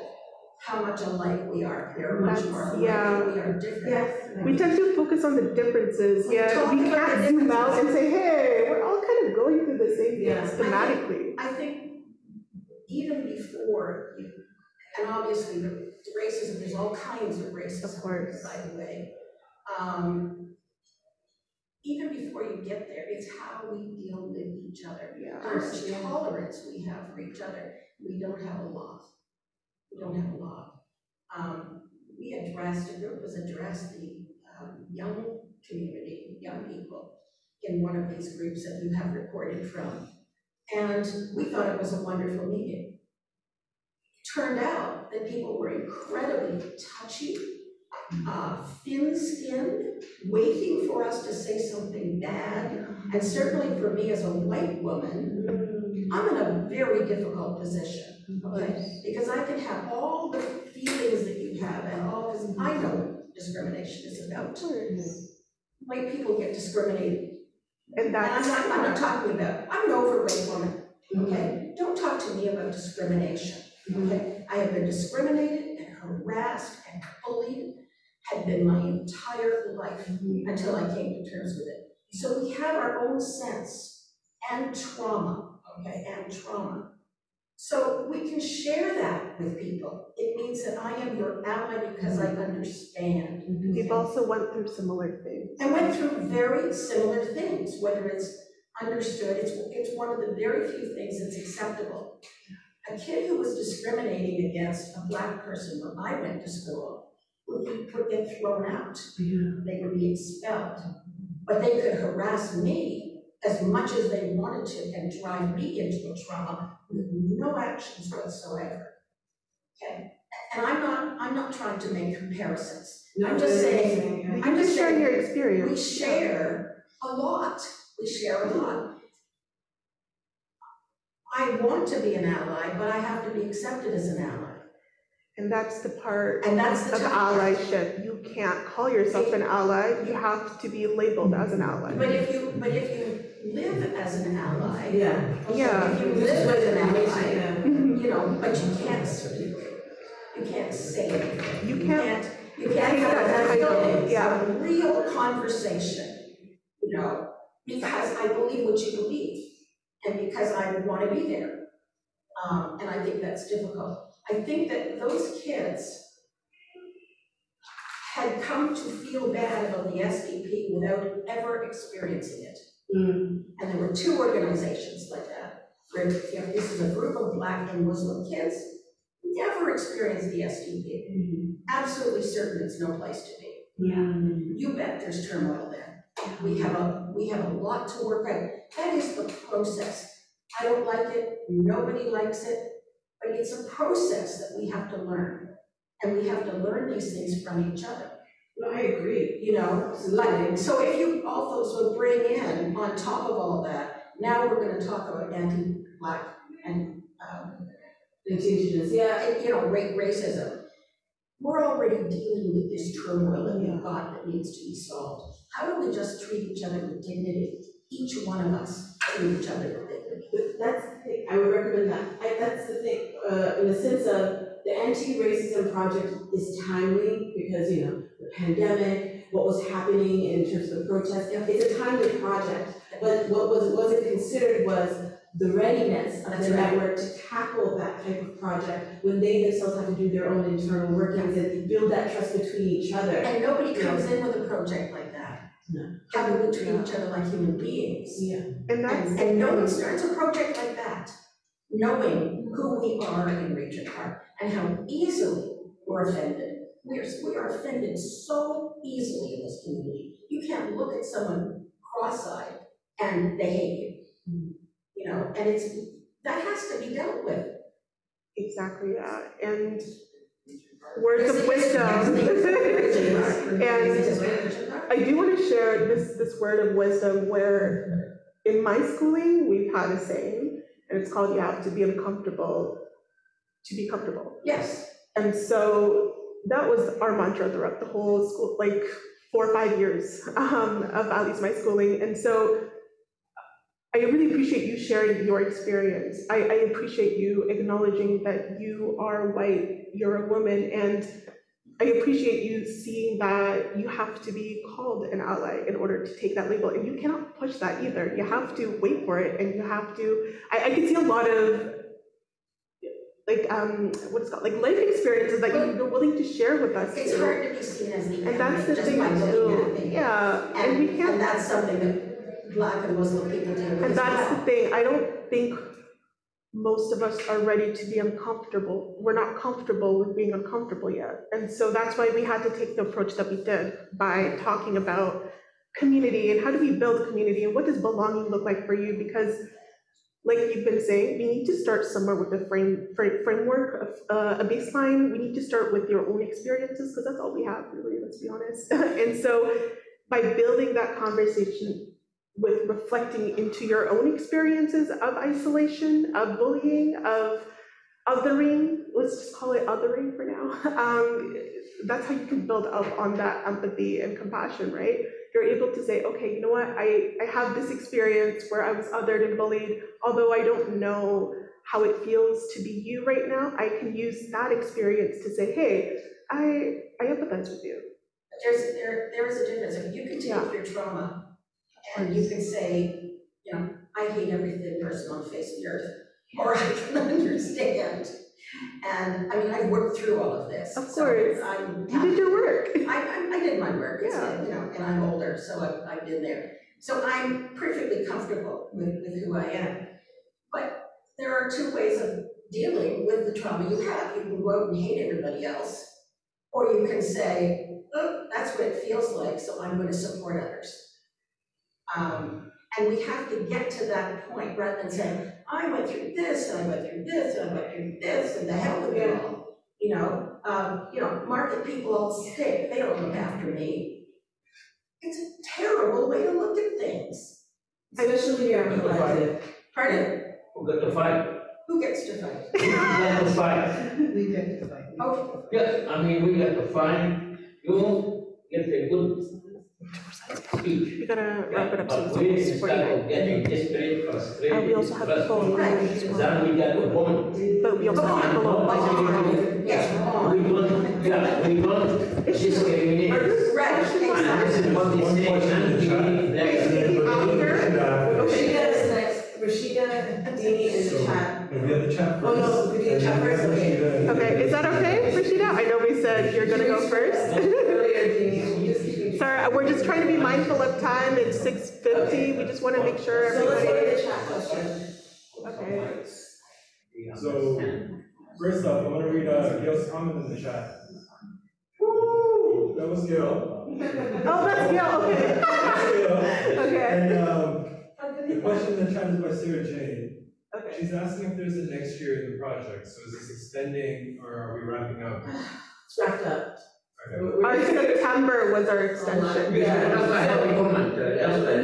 How much alike we are. We are much more alike. Yeah. We are different. Yes. We tend to focus on the differences. We can't zoom out and say, hey, we're all kind of going through the same things thematically. I think even before you, and obviously the racism, there's all kinds of racism, of course, by the way. Even before you get there, it's how we deal with each other. How much tolerance we have for each other. We don't have a lot. We don't have a lot. The group was addressed the young community, young people in one of these groups that you have reported from. And we thought it was a wonderful meeting. It turned out that people were incredibly touchy, thin-skinned, waiting for us to say something bad. And certainly for me as a white woman, I'm in a very difficult position, okay? Because I can have all the feelings that you have and all, because I know what discrimination is about. White people get discriminated. And I'm not talking about, I'm an overweight woman, okay? Don't talk to me about discrimination, okay? I have been discriminated and harassed and bullied, had been my entire life until I came to terms with it. So we have our own sense and trauma, okay, and trauma. So we can share that with people. It means that I am your ally because I understand. We've also went through similar things. And went through very similar things, whether it's understood, it's one of the very few things that's acceptable. A kid who was discriminating against a Black person when I went to school would get thrown out. They would be expelled. But they could harass me as much as they wanted to and drive me into a trauma with no actions whatsoever. Okay? And I'm not trying to make comparisons. I'm just saying, I'm just sharing your experience. We share a lot. We share a lot. I want to be an ally, but I have to be accepted as an ally. And that's the part of allyship. You can't call yourself an ally. You have to be labeled as an ally. But if you live as an ally, if you live with an ally, but you can't speak. You can't say anything. You can't have a real conversation, because I believe what you believe, and because I want to be there. And I think that's difficult. I think that those kids had come to feel bad about the SDP without ever experiencing it. And there were two organizations like that, where this is a group of Black and Muslim kids who never experienced the SDP. Absolutely certain it's no place to be. You bet there's turmoil there. We have a lot to work out. That is the process. I don't like it, nobody likes it, but it's a process that we have to learn. And we have to learn these things from each other. No, I agree. You know, Absolutely. so if you also would bring in, on top of all that, now we're gonna talk about anti-Black and Indigenous, racism. We're already dealing with this turmoil that we've got that needs to be solved. How do we just treat each other with dignity? Each one of us treat each other with dignity. That's the thing, I would recommend that. That's the thing, in the sense of the anti-racism project is timely because, the pandemic, what was happening in terms of the protests, it's a timely project. But what wasn't considered was the readiness of the network to tackle that type of project when they themselves have to do their own internal workings and build that trust between each other. And nobody comes in with a project like that. No. How do we treat each other like human beings? Yeah. And no one starts a project like that, knowing who we are in Regent Park and how easily we're offended. We are offended so easily in this community. You can't look at someone cross-eyed and they hate you. And that has to be dealt with. Exactly, yeah. And words of wisdom. And I do want to share this word of wisdom where in my schooling we've had a saying, and it's called, you have to be uncomfortable to be comfortable. Yes. And so that was our mantra throughout the whole school, like 4 or 5 years of at least my schooling. And so I really appreciate you sharing your experience. I appreciate you acknowledging that you are white, you're a woman, and I appreciate you seeing that you have to be called an ally in order to take that label, and you cannot push that either. You have to wait for it, and you have to, I can see a lot of life experiences that you're willing to share with us. It's hard to be seen as the enemy. And that's the just thing by looking at me. Yeah, and we can't. And that's something that Black and Muslim people deal with. And that's the thing. I don't think most of us are ready to be uncomfortable. We're not comfortable with being uncomfortable yet. And so that's why we had to take the approach that we did by talking about community and how do we build community and what does belonging look like for you? Because like you've been saying, we need to start somewhere with a framework of a baseline. We need to start with your own experiences because that's all we have, really, let's be honest. And so by building that conversation with reflecting into your own experiences of isolation, of bullying, of othering, let's just call it othering for now. That's how you can build up on that empathy and compassion, right? You're able to say, okay, you know what, I have this experience where I was othered and bullied, although I don't know how it feels to be you right now, I can use that experience to say, hey, I empathize with you. There is a difference. I mean, you can take your trauma and you can say, I hate every thin person on the face of the earth, or I can understand. And I mean, I've worked through all of this. Of course, so you did your work. I did my work, Yeah. And I'm older, so I've been there. So I'm perfectly comfortable with who I am. But there are two ways of dealing with the trauma you have. You can go out and hate everybody else, or you can say, oh, that's what it feels like, so I'm going to support others. And we have to get to that point rather than saying, I went through this, and I went through this, and I went through this, and the hell with it all. Market people all sick, they don't look after me. It's a terrible way to look at things. Especially when you're collective. Pardon? Who got to fight? Who gets to fight? Who got to fight? We get to fight. Oh, Yeah, I mean, we got to fight. You get a good speech. We gotta wrap it up But soon. we It's instead of 49. getting desperate, frustrated, We also have people on the line as well. then we got to bond. But we also have people on the line. yes, We don't discriminate. right, And exactly. this is what they say, Rashida is next. Rashida, Dini in the chat. We have the chat first. Oh, no, we did chat first, okay. Okay, is that okay, Rashida? I know we said you're gonna go first. Earlier, Dini, just keeping Sorry, we're just trying to be mindful of time. It's 6:50. We just want to make sure So let's go to everybody. the chat question. Okay. So, first off, I want to read Gail's comment in the chat. Woo! That was Gail. Oh, that's Gail. Okay. That's Gail. Okay. And the question in the chat is by Sarah Jane. Okay. She's asking if there's a next year in the project. So is this extending or are we wrapping up? It's wrapped up. Okay. Our September was our extension.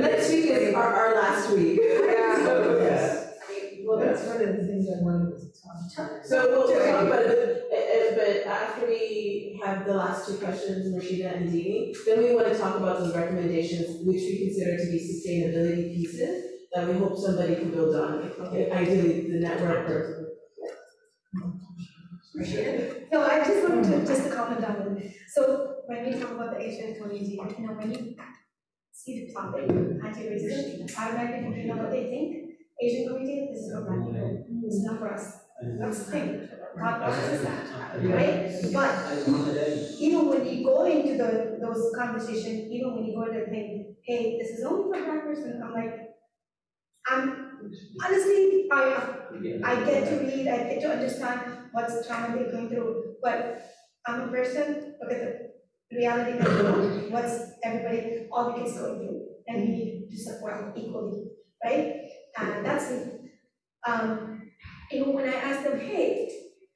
Next week is our last week. Yeah. So, Well, that's one of the things I wanted to talk about. So we'll talk about it, but after we have the last two questions, Rashida and Dini, then we want to talk about those recommendations, which we consider to be sustainability pieces that we hope somebody can build on. Ideally, the network or. No, I just wanted to comment on it. So when we talk about the Asian community, when you see the topic, anti-racism, automatically you know what they think. Asian community, this is for black people, it's not for us. That's the thing. God blesses that, right? But even when you go into those conversations, even when you go into the thing, hey, this is only for black person, honestly, I get to read, I get to understand what's the trauma they're going through, but I'm a person, look at the reality that what's everybody, all the kids going through, and we need to support equally, right? And that's it. When I ask them, hey,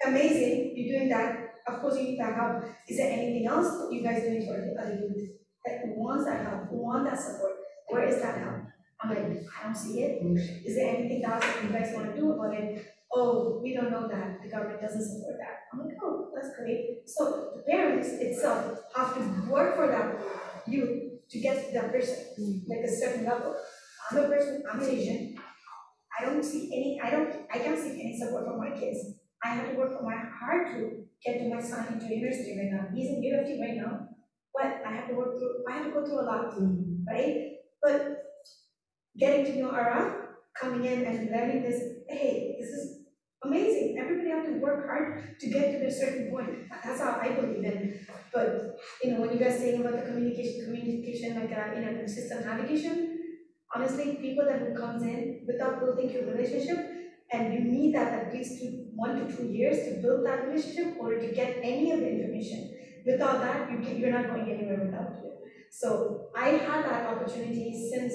amazing, you're doing that, of course you need that help. Is there anything else you guys doing for the other youth? Who wants that help? Who wants that support? Where is that help? I'm like, I don't see it. Is there anything else you guys want to do about it? Oh, we don't know that. The government doesn't support that. I'm like, oh, that's great. So the parents itself have to work for that youth to get to that person, like a certain level. I'm a person, I'm Asian. I can't see any support for my kids. I have to work for my heart to get to my son into university right now. He's in university right now, but I have to go through a lot, right? But getting to know Arap, coming in and learning this, hey, this is amazing. Everybody has to work hard to get to a certain point. That's how I believe in. But when you guys saying about the communication like consistent navigation, honestly, people that who comes in without building your relationship, and you need that at least 1 to 2 years to build that relationship or to get any of the information. Without that, you're not going anywhere without it. So I had that opportunity since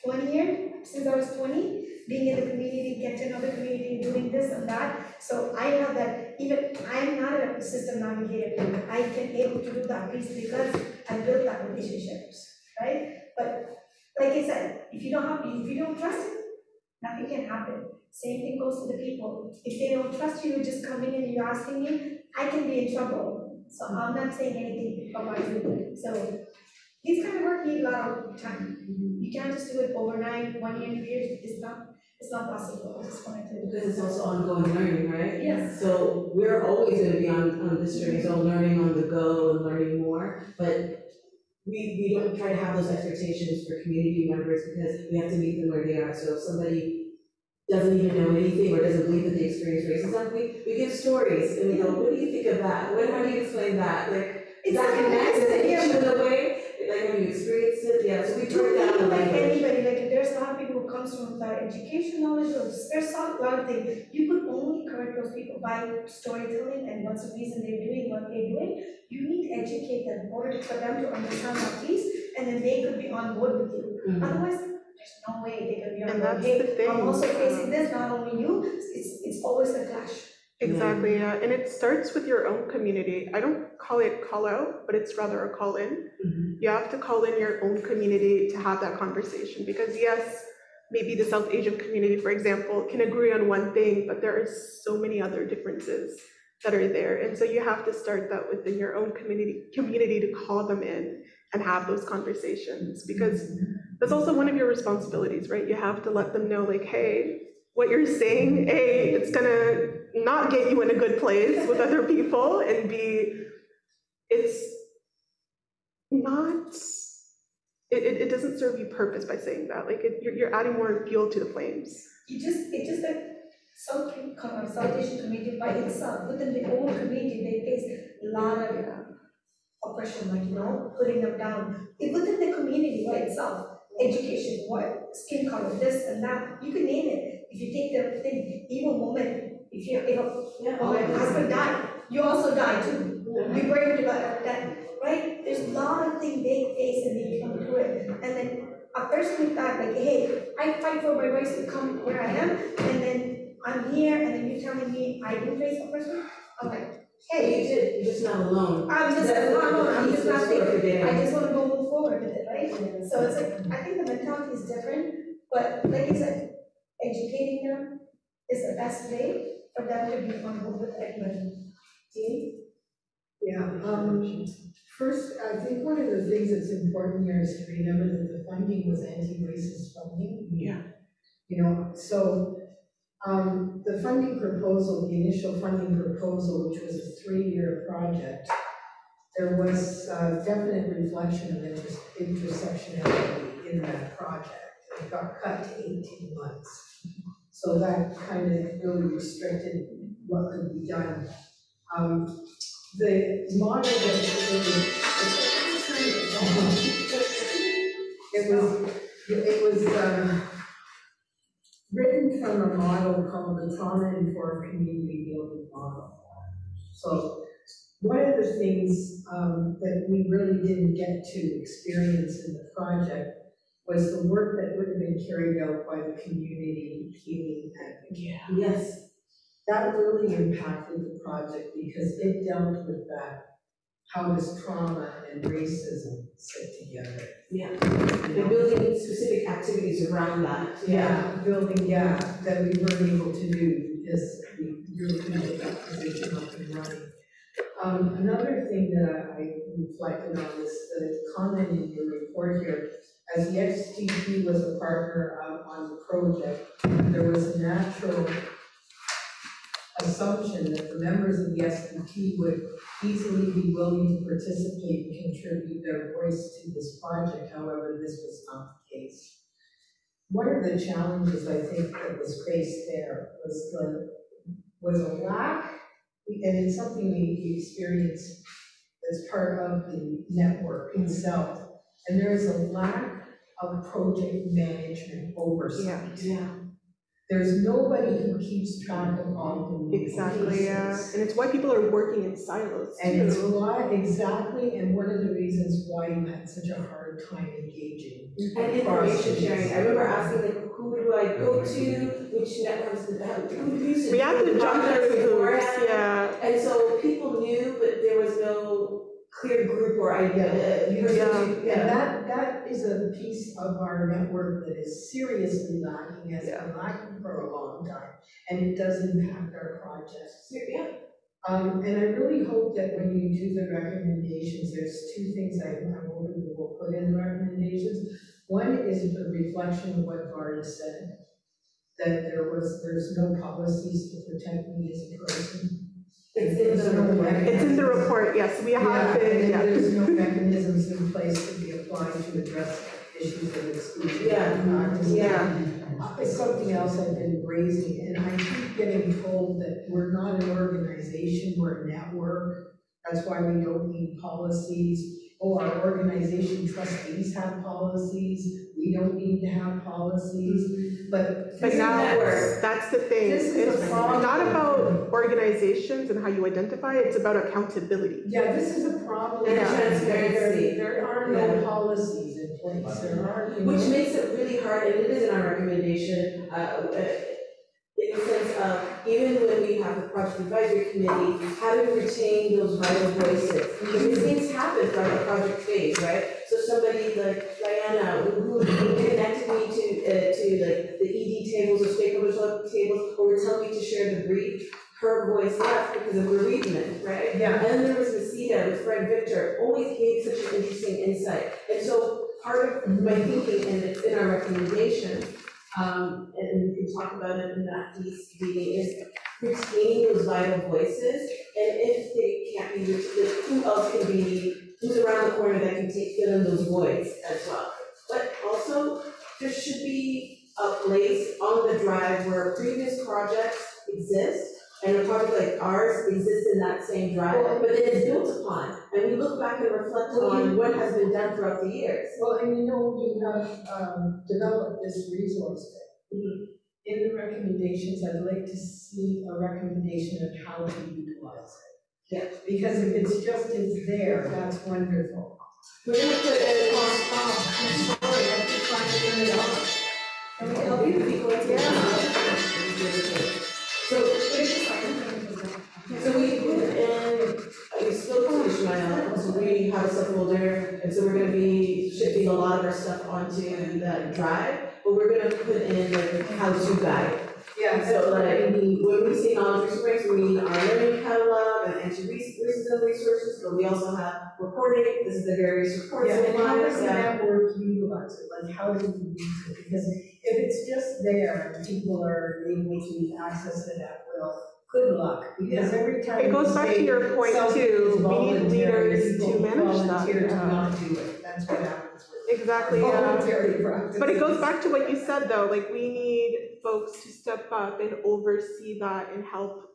20 years, since I was 20, being in the community, get to know the community, doing this and that. So I have that, even I'm not a system navigator, I can able to do that piece because I built that relationships, right? But like I said, if you don't trust it, nothing can happen. Same thing goes to the people. If they don't trust you, just coming in and you're asking me, I can be in trouble. So I'm not saying anything about you. So these kind of work need a lot of time. You can't just do it overnight, 1 year, 2 years. It's not possible. I just wanted to. Because it's also ongoing learning, right? Yes. So we're always going to be on this journey, so learning on the go and learning more, but we don't try to have those expectations for community members because we have to meet them where they are. So if somebody doesn't even know anything or doesn't believe that they experience racism, we give stories and we go, what do you think of that? How do you explain that? Is that connected? Does it hit you in a way? Have you experienced it? Yeah, so we turn down the language. Anybody, there's a lot of people who comes from education knowledge, or there's a lot of things. You could only correct those people by storytelling and what's the reason they're doing what they're doing. You need to educate them in order for them to understand that piece, and then they could be on board with you. Otherwise, there's no way they could be on board. Hey, I'm also facing this, not only you, it's always a clash. Exactly, yeah. And it starts with your own community. I don't call it call out, but it's rather a call in. You have to call in your own community to have that conversation because yes, maybe the South Asian community, for example, can agree on one thing, but there are so many other differences that are there. And so you have to start that within your own community to call them in and have those conversations because that's also one of your responsibilities, right? You have to let them know hey, what you're saying, A, it's gonna not get you in a good place with other people, and B, it doesn't serve you purpose by saying that. You're adding more fuel to the flames. It's just that South Asian community by itself, within the own community, they face a lot of oppression, like, putting them down. Within the community by itself, education, what, skin color, this and that, you can name it. If you take the thing, even woman, if my husband died, you also die too. We worry about that, right? There's a lot of things they face and they come through it. And then a person who thought like, hey, I fight for my rights to come where I am, and then I'm here, and then you're telling me I didn't face oppression? I'm like, hey, You did, you're just not alone. I'm just not alone, I'm just not there. I just want to go move forward with it, right? So it's like, I think the mentality is different, but like you said, educating them is the best way for them to be on board with everybody. Jean? Yeah, first, I think one of the things that's important here is to remember that the funding was anti-racist funding. Yeah. So the funding proposal, the initial funding proposal, which was a 3-year project, there was definite reflection of intersectionality in that project. It got cut to 18 months. So that kind of really restricted what could be done. The model that it was written from a model called the trauma-informed community building model. So one of the things that we really didn't get to experience in the project was the work that would have been carried out by the community healing advocate. Yes. That really impacted the project because it dealt with that. How does trauma and racism sit together? Yeah. And building specific activities around that. That we weren't able to do because we really couldn't get that position up and running. Another thing that I reflected on is the comment in your report here. As the XTP was a partner on the project, there was a natural assumption that the members of the SPT would easily be willing to participate and contribute their voice to this project. However, this was not the case. One of the challenges I think that was faced there was a lack, and it's something we experienced as part of the network itself, and there is a lack of project management oversight. Yeah. There's nobody who keeps track of all the Exactly, yeah. And it's why people are working in silos, and too. it's why, exactly, and one of the reasons why you had such a hard time engaging. And information sharing. I remember asking, like, who do I go to, which networks, who's We had to jump through hoops, yeah. And so people knew, but there was no clear group or idea. And that is a piece of our network that is seriously lacking, has been lacking for a long time, and it does impact our projects. Yeah. And I really hope that when you do the recommendations, there's 2 things I'm hoping we will put in the recommendations. One is the reflection of what Varda said, that there's no policies to protect me as a person. It's in the report, yes, we have been, There's no mechanisms in place to be applied to address issues of exclusion. It's something else I've been raising, and I keep getting told that we're not an organization, we're a network. That's why we don't need policies. Oh, our organization trustees have policies. We don't need to have policies. But now that's the thing. It's not about organizations and how you identify it, it's about accountability. Yeah, this is a problem. And transparency. There are no policies in place. There are, which makes it really hard, and it is in our recommendation, in the sense of, even when we have the project advisory committee, how do we retain those vital voices? Because these things happen throughout the project phase, right? So somebody like Diana, who connected me to like the ED tables or stakeholders tables, or would tell me to share the brief, her voice left because of bereavement, right? Yeah. And then there was Masita with Fred Victor, always gave such an interesting insight. And so part of my thinking, and it's in our recommendation, and we can talk about it in that piece reading, is retaining those vital voices, and if they can't be retained, who else can be, who's around the corner that can fill in those voids as well. But also, there should be a place on the drive where previous projects exist, And a project like ours exists in that same drive, but then it's built upon. And we look back and reflect on what has been done throughout the years. Well, and you know, you have developed this resource. In the recommendations, I'd like to see a recommendation of how to utilize it. Yeah. Because if it's just is there, that's wonderful. We're gonna put it on, I'm sorry, I have to try to turn it off. and we can help you if you go into So we put in, we spoke to Ishmael, so we have a subfolder, and so we're gonna be shipping a lot of our stuff onto that drive, but we're gonna put in like a how-to guide. Yeah, So like, when we say knowledge resources, we mean our learning catalog and anti-racism resources, but we also have reporting, this is the various reports. yeah, and how does the that- network utilize it? Like, how do we use it? Because if it's just there and people are able to access it at will, good luck. Because every time It goes you back to say your point something too, is we need voluntary, leaders to people manage that. volunteer to Yeah. not do it. That's what happens with Exactly, voluntary practice. But it goes back to what you said though, like we need folks to step up and oversee that and help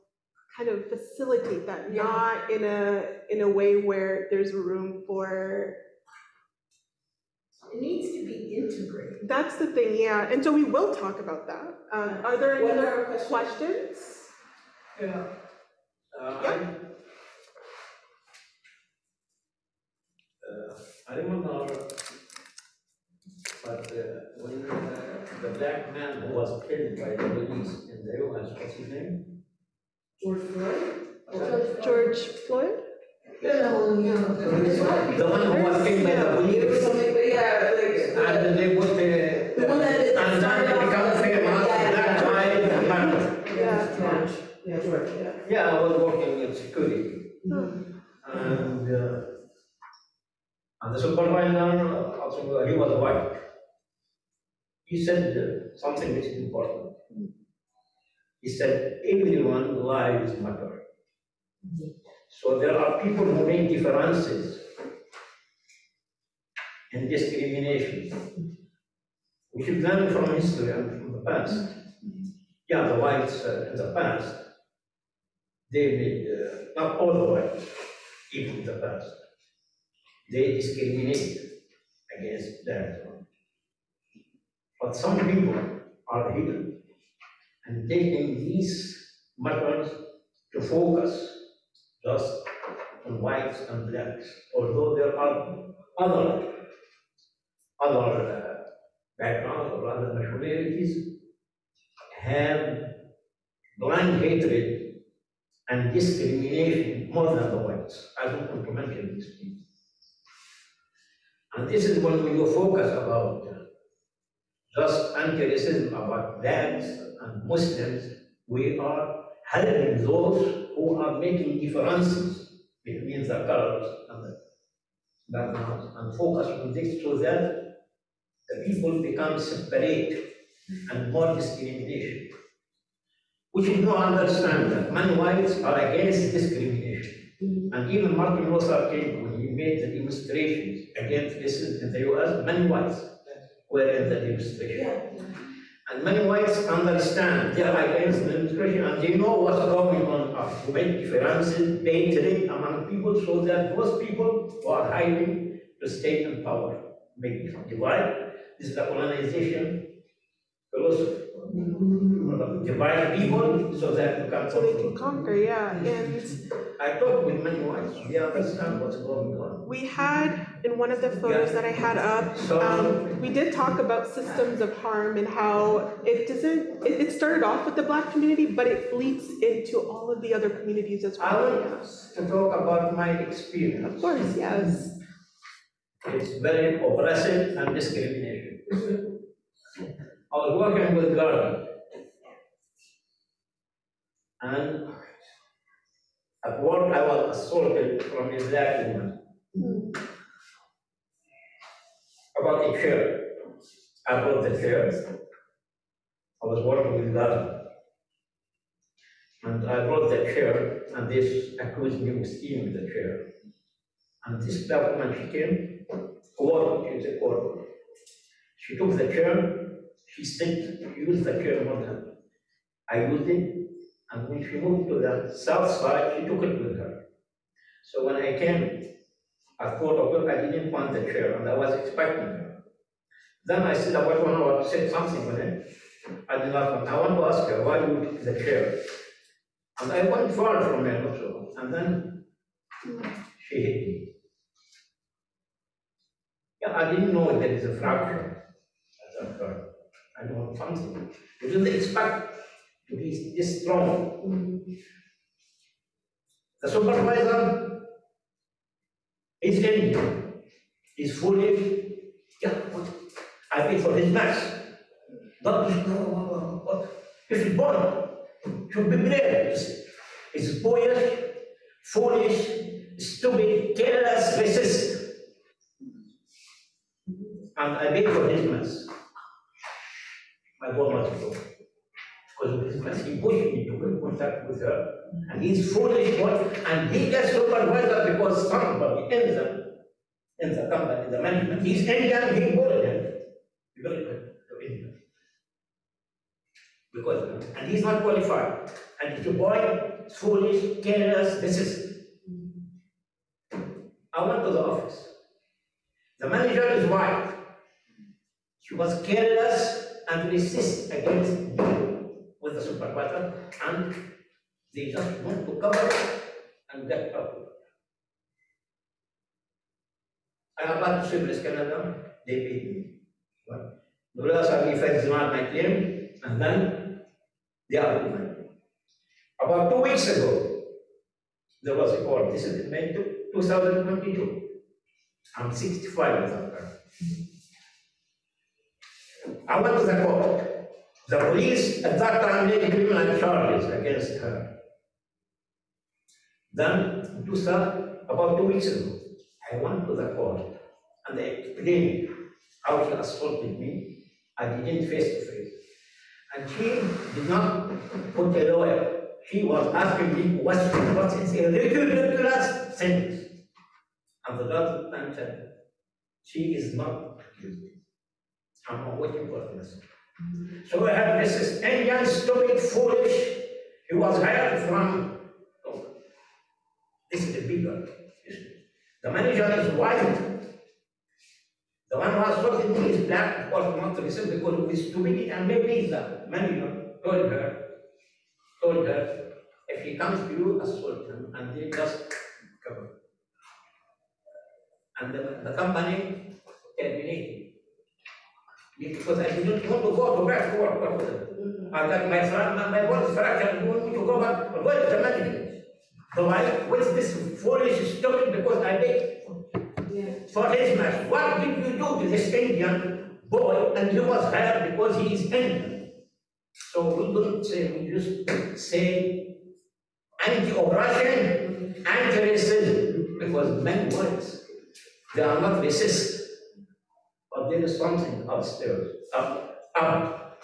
kind of facilitate that, not in a way where there's room for. It needs to be integrated. That's the thing, yeah, and so we will talk about that. Are there any What other are questions? Yeah. I remember, but when the black man who was killed by the police in the US, what's his name? George Floyd? George Floyd? The one who was killed by the police. Something, but yeah, like. And they put the one that and then it become famous, black guy, and black. Yeah, George, yeah. Yeah, I was working in security. And the supervisor, also, he was white. He said something which is important. He said, everyone's lives matter. So there are people who make differences in discrimination. We should learn from history and from the past. Yeah, the whites in the past, they made, not all the whites, even in the past, they discriminated against that. But some people are hidden and taking these matters to focus just on whites and blacks, although there are other backgrounds or other nationalities have blind hatred and discrimination more than the whites. I don't want to mention these people. And this is when we go focus about just anti-racism about blacks and Muslims, we are helping those who are making differences between the colors and the backgrounds and focus on this so that the people become separate and more discrimination. We should not understand that many whites are against discrimination. And even Martin Luther King, when he made the demonstrations against racism in the US, many whites were in the demonstration. And many whites understand they are against the demonstration and they know what's going on to make differences, hatred among people so that those people who are hiding to stay in power, make divide. This is the colonization philosophy. Divide people so that you can So they can conquer, yeah. And I talk with many whites, they understand what's going on. we had, in one of the photos that I had up, we did talk about systems of harm and how it doesn't, it started off with the Black community, but it bleeds into all of the other communities as I well. want to talk about my experience. Of course, yes. It's very oppressive and discrimination. I was working with Varda, and at work I was assaulted from a black woman about a chair. I brought the chair. I was working with Varda, and I brought the chair, and this accused me of stealing the chair. And this black woman, she came, she is a coworker. She took the chair, she said, use the chair more than I used it, And when she moved to the south side, she took it with her. So when I came at 4 o'clock, I didn't find the chair, and I was expecting her. Then I said, about 1 hour, said something on it. I did not want. I want to ask her, why you took the chair? And I went far from her also. And then she hit me. Yeah, I didn't know there is a fracture. I know something. You didn't expect to be this strong. The supervisor is Indian. He's fully, yeah, I paid for his mass. But he should born, should be brave. He's boyish, foolish, stupid, careless, racist. And I paid for his mass. My boy was broke. Because of his mass, he pushed me to get contact with her. And he's foolish, and he gets supervisor because somebody in the company, the management, he's Indian, he bullied him. Because, and he's not qualified. And he's a boy, foolish, careless, racist. I went to the office. The manager is white. She was careless and racist against me with the supervisor, and they just want to cover it and get up. I applied to Civil Canada, they paid me. The lawyers have effects denied my claim, and then they are moving. About 2 weeks ago, there was a court. This is May 2022. I'm 65 at that time. I went to the court. The police at that time laid criminal charges against her. Then, about 2 weeks ago, I went to the court and they explained how she assaulted me. I didn't face to face. And she did not put a lawyer. She was asking me questions, but it's a ridiculous sentence. And the judge said, she is not guilty. I'm waiting for this. So we have this Indian, stupid, foolish. He was hired from, this is the bigger. The manager is white. The one who assaulted me is black, of course, not to listen because of his stupidity, and maybe the manager told her, if he comes to you, assault him, and they just cover. And the company terminated. Because I didn't want to go back to work. I got my body's fractured, I want me to go back, but where is the manager? So what's this foolish stupid because I paid for his match? What did you do to this Indian boy? And he was hired because he is Indian. So we don't say, we just say anti-oppression, anti-racism, because many words, they are not racist. But there is something upstairs, up.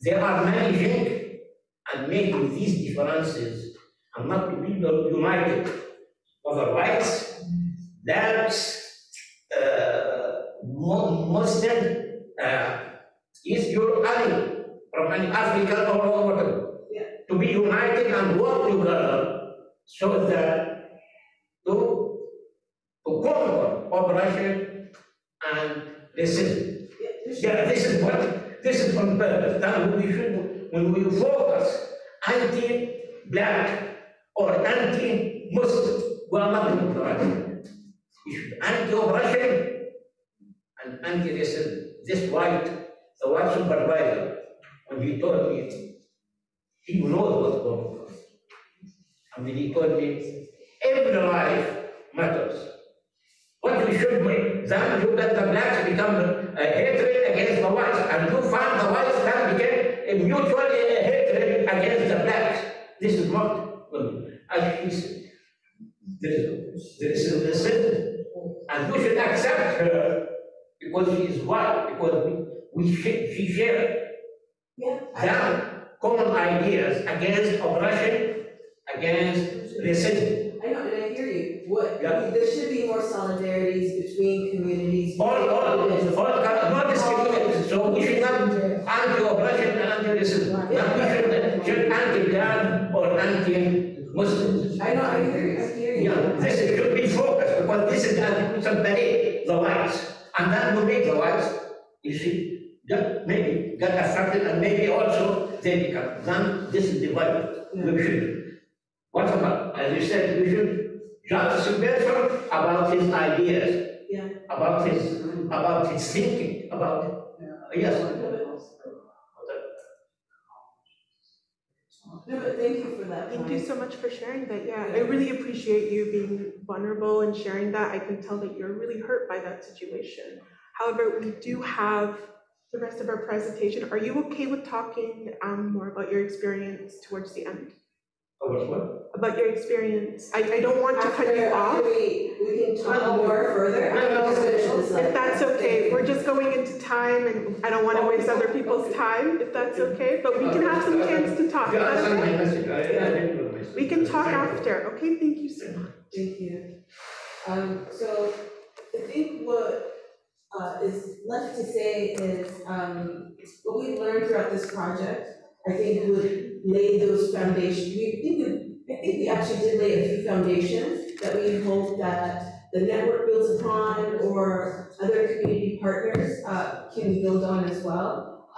They are managing and making these differences and not to be united. Otherwise, that's Muslim, is your ally from an African or whatever. To be united and work together so that to conquer oppression and racism. Yeah, this is on purpose. Then when we focus anti-black or anti-Muslim, we are not doing the right thing. We should anti-oppression and anti-racism. The white supervisor, when he told me, he knows what's going on. And when he told me, every life matters. What we should do, then you let the blacks become a hatred against the whites, and you find the whites then became a mutual hatred against the blacks. This is not good. As she said, there is a lesson, and you should accept her because she is white, because she shares common ideas against oppression, against racism. I know, and I hear you. There should be more solidarities between communities. All not discriminate. So we should not anti-oppression and anti-racism. We should anti-black, anti-Muslims. I know, I hear you. Yeah, this should be focused, because this is some parade, the whites, and that will make the whites, you see, maybe get affected, and maybe also they become. Then this is divided. We should, what about, as you said, we should judge the person about his ideas, about his thinking, about yes. No, but thank you for that. Thank you so much for sharing that. Yeah, I really appreciate you being vulnerable and sharing that. I can tell that you're really hurt by that situation. However, we do have the rest of our presentation. Are you okay with talking more about your experience towards the end? What? About your experience. I don't want to cut you off. We can talk more further. If that's okay, we're just going into time, and I don't want to waste other people's time, if that's okay, but we can have some chance to talk. Is that okay? We can talk after. Okay, thank you so much. Thank you. So I think what is left to say is what we learned throughout this project, I think would lay those foundations. I think we actually did lay a few foundations that we hope that the network builds upon, or other community partners can build on as well.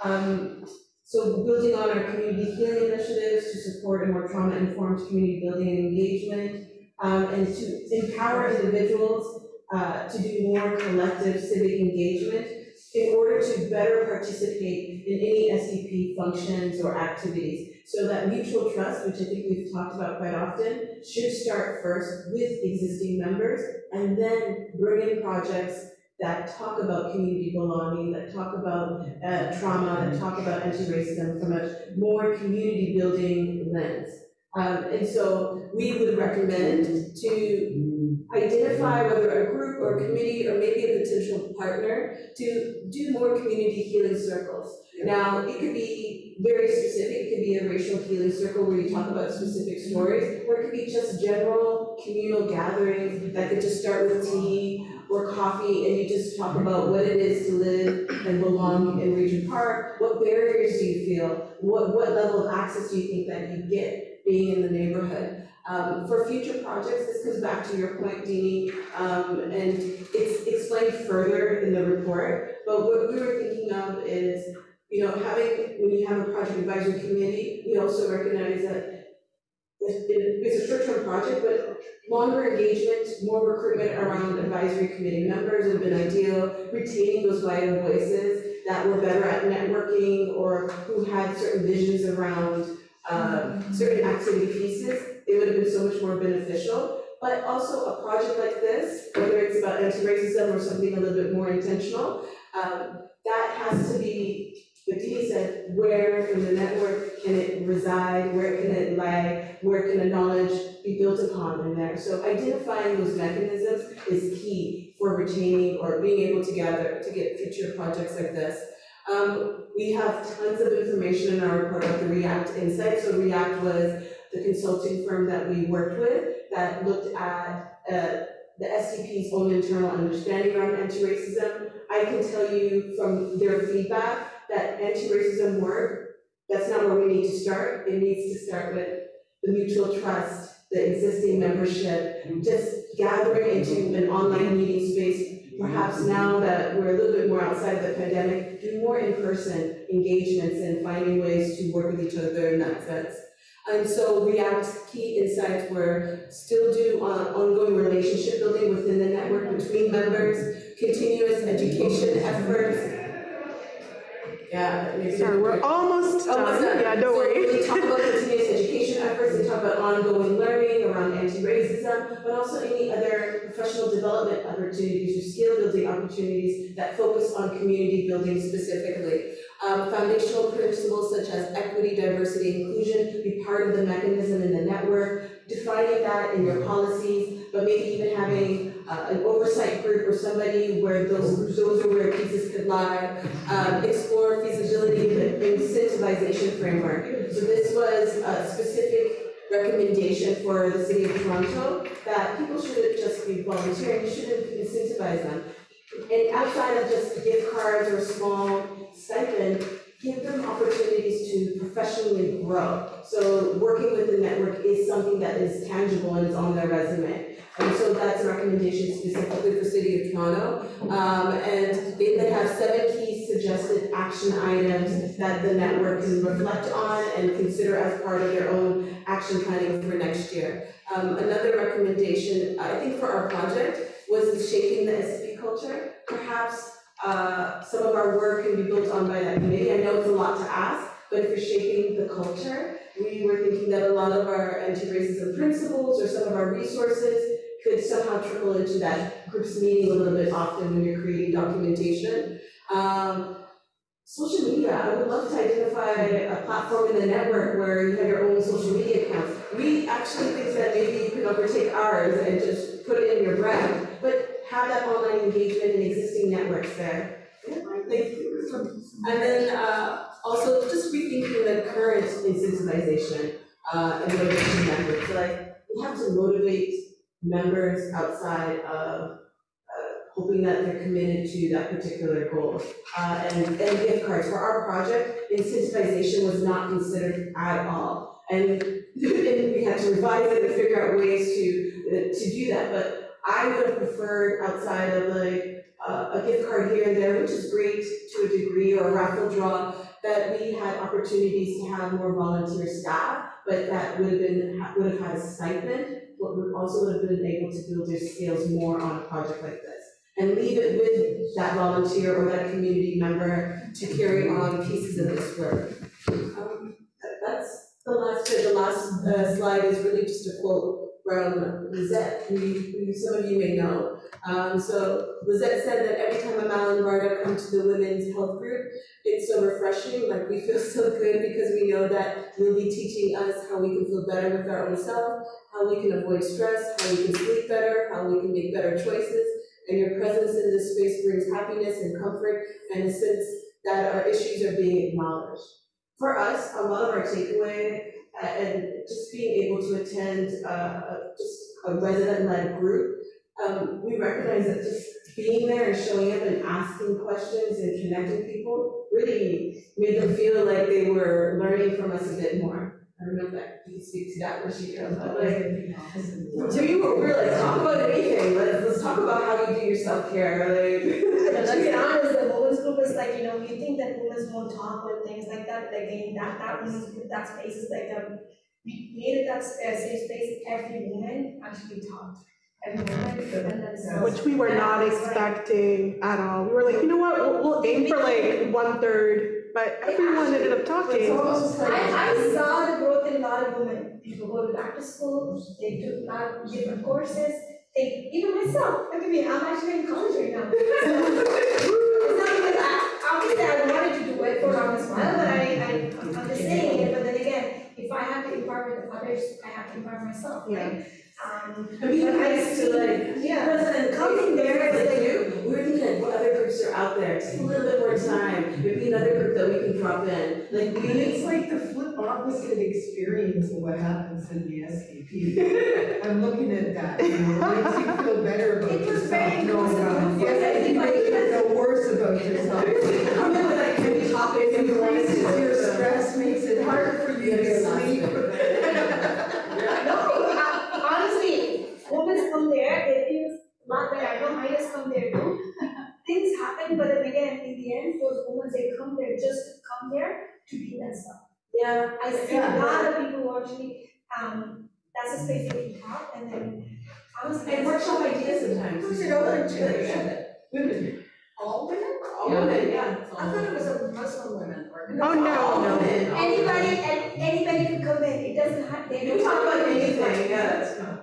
So building on our community healing initiatives to support a more trauma-informed community building and engagement, and to empower individuals to do more collective civic engagement in order to better participate in any SDP functions or activities. So that mutual trust, which I think we've talked about quite often, should start first with existing members, and then bring in projects that talk about community belonging, that talk about trauma, that talk about anti-racism from a more community building lens. And so we would recommend to identify whether a group or a committee or maybe a potential partner to do more community healing circles. Now, it could be very specific. It could be a racial healing circle where you talk about specific stories, or it could be just general communal gatherings that could just start with tea or coffee, and you just talk about what it is to live and belong in Regent Park. What barriers do you feel? What level of access do you think that you get being in the neighborhood? For future projects, this goes back to your point, Dini, and it's explained further in the report, but what we were thinking of is, when you have a project advisory committee, we also recognize that it's a short-term project, but longer engagement, more recruitment around advisory committee members would have been ideal, retaining those vital voices that were better at networking or who had certain visions around certain activity pieces. It would have been so much more beneficial. But also a project like this, whether it's about anti-racism or something a little bit more intentional, that has to be, what Dee said, where in the network can it reside, where can it lie, where can the knowledge be built upon in there. So identifying those mechanisms is key for retaining or being able to gather to get future projects like this. We have tons of information in our report about the REACT Insight. So REACT was the consulting firm that we worked with that looked at the SCP's own internal understanding around anti-racism. I can tell you from their feedback that anti-racism work, that's not where we need to start. It needs to start with the mutual trust, the existing membership, just gathering into an online meeting space. Perhaps now that we're a little bit more outside of the pandemic, do more in-person engagements and finding ways to work with each other in that sense. And so REACT's key insights were still do ongoing relationship building within the network between members, continuous education efforts. Yeah, sorry, we're almost done. Yeah, don't worry. We talk about continuous education efforts, we talk about ongoing learning around anti-racism, but also any other professional development opportunities or skill building opportunities that focus on community building specifically. Foundational principles such as equity, diversity, inclusion be part of the mechanism in the network, defining that in your policies, but maybe even having an oversight group or somebody where those are where pieces could lie, explore feasibility and incentivization framework. So this was a specific recommendation for the City of Toronto that people shouldn't just be volunteering, you shouldn't incentivize them. And outside of just gift cards or small stipend, give them opportunities to professionally grow. So working with the network is something that is tangible and is on their resume. And so that's a recommendation specifically for City of Toronto. And they then have 7 key suggested action items that the network can reflect on and consider as part of their own action planning for next year. Another recommendation, I think for our project, was shaping the SB culture. Perhaps some of our work can be built on by that committee. I know it's a lot to ask, but for shaping the culture, we were thinking that a lot of our anti-racism principles or some of our resources could somehow trickle into that group's meeting a little bit often when you're creating documentation. Social media, I would love to identify a platform in the network where you have your own social media accounts. We actually think that maybe you can overtake ours and just put it in your brand, but have that online engagement in existing networks there. And then also just rethinking the current incentivization and motivation networks. So like we have to motivate members outside of hoping that they're committed to that particular goal. And gift cards. For our project, incentivization was not considered at all. And we had to revise it and figure out ways to do that. But I would have preferred outside of like a gift card here and there, which is great to a degree, or a raffle draw, that we had opportunities to have more volunteer staff, but that would have had a stipend, but we also would have been able to build their skills more on a project like this. And leave it with that volunteer or that community member to carry on pieces of this work. That's the last bit. The last slide is really just a quote from Lizette, who some of you may know. So Lizette said that every time Amal and Varda come to the women's health group, it's so refreshing. Like we feel so good because we know that you'll be teaching us how we can feel better with our own self, how we can avoid stress, how we can sleep better, how we can make better choices. And your presence in this space brings happiness and comfort and a sense that our issues are being acknowledged. For us, a lot of our takeaway and just being able to attend just a resident-led group, we recognize that just being there and showing up and asking questions and connecting people really made them feel like they were learning from us a bit more. I don't know if that you can speak to that when she comes, but like, to you, we're like, talk about anything. Let's talk about how you do your self-care. Like, to be honest, the women's group is like, we think that women won't talk or things like that. Like, that women's group, that space is like, we created that safe space. Every woman actually talked. Which we were not expecting at all. We were like, you know what, we'll aim for like 1/3. But everyone ended up talking. I saw the growth in a lot of women. People go back to school, they took a lot of different courses. Even myself, look at me, I'm actually in college right now. It's not because obviously I wanted to do it for a while, but I'm just saying it. But then again, if I have to empower others, I have to empower myself, right? I mean, nice to like, President, coming there is like you. We were thinking like what other groups are out there, just a little bit more time. Maybe another group that we can drop in. Like it's like the flip opposite experience of what happens in the SCP. I'm looking at that, it makes you feel better about yourself. You feel worse about yourself. Come in with like heavy topics and increases your stress, makes it harder for you to sleep. Women come there, it feels a lot better. I know I just come there too. Things happen, but then again, in the end, those women, they come there just to come there to be themselves. Yeah, I see a lot of people who actually, that's a space they can talk, and then honestly, and workshop ideas sometimes. Who's it over Women. All women? All women, yeah. I thought it was a Muslim women. Oh no. Anybody can come in. It doesn't have. They don't talk about anything. Yeah.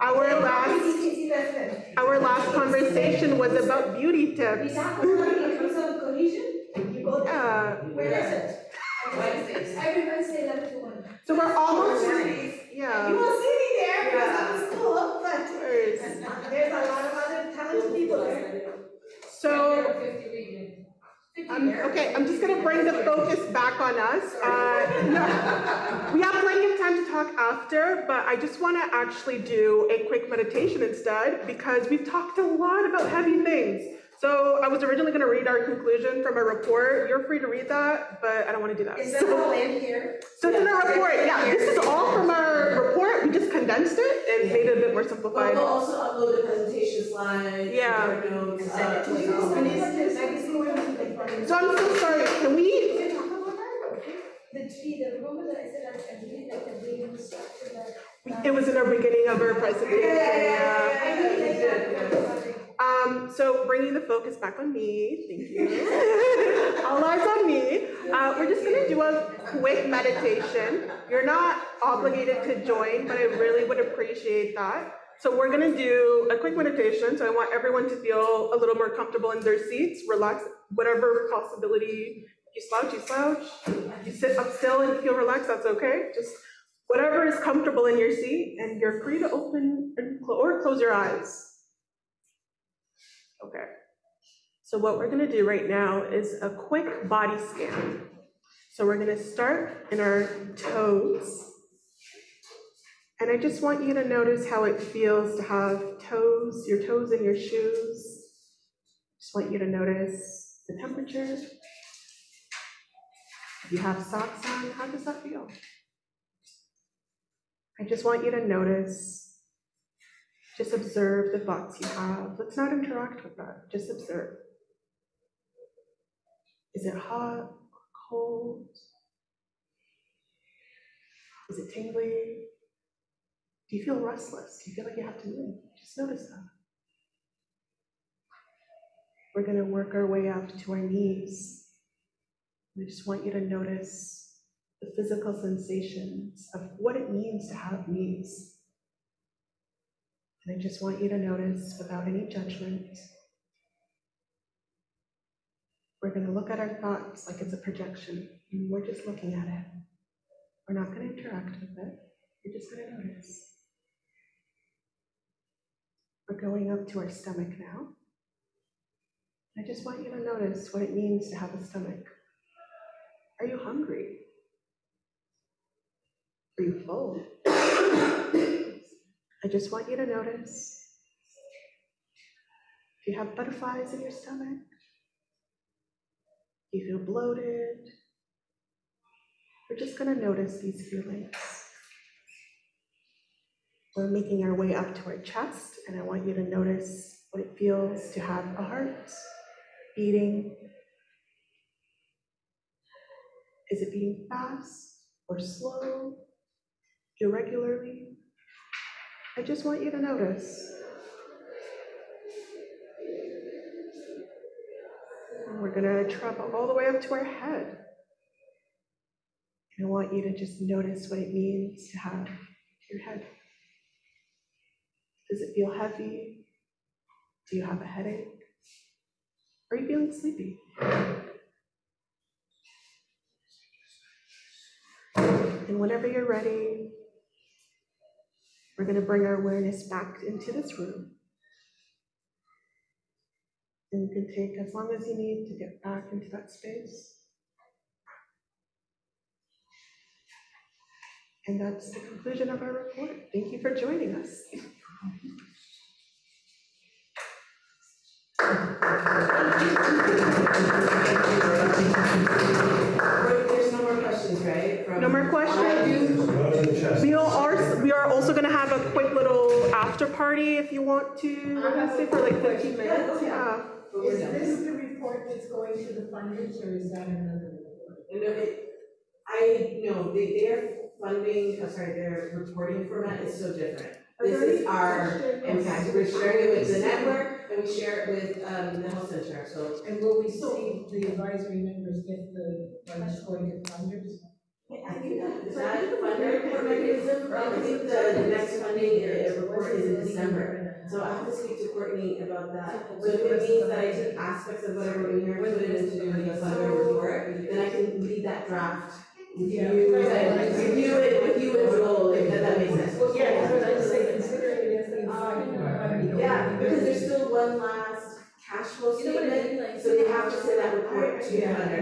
Our last conversation was about beauty tips. We talk about in terms of cohesion. You go there. Where is it? Wednesdays. Every Wednesday, 11 to 1. So we're almost. Yeah. You will see me there because I'm school, but there's a lot of other talented people there. So. Okay, I'm just going to bring the focus back on us. We have plenty of time to talk after, but I just want to actually do a quick meditation instead because we've talked a lot about heavy things. So I was originally going to read our conclusion from a report. You're free to read that, but I don't want to do that. Is that all in here? So it's in our report. Yeah, this is all from our report. We just condensed it and made it a bit more simplified. We'll also upload the presentation slides, Yeah. the notes, So I'm so sorry. Can we? The tree, the remember that I said I really like the way you structured that. It was in our beginning of our presentation. I really like that. So bringing the focus back on me, thank you. All eyes on me. We're just gonna do a quick meditation. You're not obligated to join, but I really would appreciate that. So we're gonna do a quick meditation. So I want everyone to feel a little more comfortable in their seats, relax, whatever possibility. You slouch. You sit up still and feel relaxed, that's okay. Just whatever is comfortable in your seat, and you're free to open or close your eyes. Okay. So what we're gonna do right now is a quick body scan. So we're gonna start in our toes. And I just want you to notice how it feels to have toes, your toes in your shoes. Just want you to notice the temperature. If you have socks on, how does that feel? I just want you to notice, just observe the thoughts you have. Let's not interact with that, just observe. Is it hot or cold? Is it tingly? Do you feel restless? Do you feel like you have to move? Just notice that. We're gonna work our way up to our knees. I just want you to notice the physical sensations of what it means to have knees. And I just want you to notice without any judgment. We're going to look at our thoughts like it's a projection, and we're just looking at it. We're not going to interact with it. You're just going to notice. We're going up to our stomach now. I just want you to notice what it means to have a stomach. Are you hungry? Are you full? I just want you to notice if you have butterflies in your stomach, you feel bloated. We're just going to notice these feelings. We're making our way up to our chest, and I want you to notice what it feels to have a heart beating. Is it beating fast or slow, irregularly? I just want you to notice. And we're gonna travel all the way up to our head. And I want you to just notice what it means to have your head. Does it feel heavy? Do you have a headache? Are you feeling sleepy? And whenever you're ready, we're going to bring our awareness back into this room. And you can take as long as you need to get back into that space. And that's the conclusion of our report. Thank you for joining us. There's no more questions, right? No more questions? We are also going to have a quick little after party if you want to. We're going to stay for like 15 minutes. Yeah. Is this the report that's going to the funders, or is that another report? No, their funding, their reporting format is so different. This is our impact. We're sharing it with the network, and we share it with the health center. So, and will we see the advisory members get the funds going to funders? I think that funder report mechanism. I think the next funding report is in December. So I have to speak to Courtney about that. So if it means that I take aspects of whatever in here, put it into the funder report, then I can lead that draft with you and review it with you and Joel, if that makes sense. Well, yeah, that's what I was saying, considering it as the yeah, because there's still one last cash flow statement, so they have to send that report to the funder.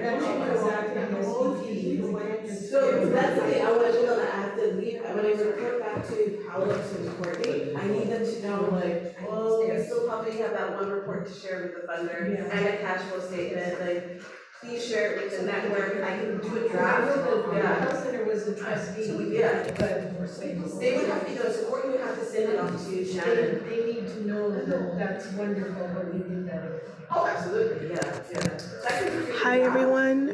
So that's the thing, I want to know that I have to leave, when I report back to Paolo to coordinate. I need them to know, like, oh, we still probably have that one report to share with the funder and a cash flow statement, like, please share it with the network, I can do a draft. The health center was a trustee. Yeah. But we're saying. They would have to be doing, so Courtney would have to send it off to Shannon. They need to know that that's wonderful, but we did that. Oh, absolutely, yeah. Hi, everyone.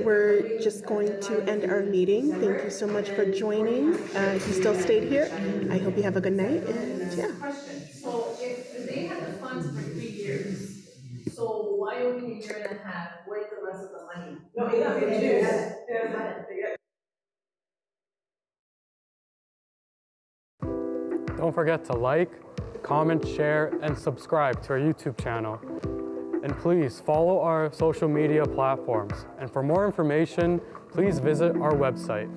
We're just going to end our meeting. Thank you so much for joining. If you still stayed here, I hope you have a good night, and yeah. Question, so if they had the funds for 3 years, so why only a year and a half? Where's the rest of the money? No, Don't forget to like, comment, share, and subscribe to our YouTube channel. And please follow our social media platforms. And for more information, please visit our website.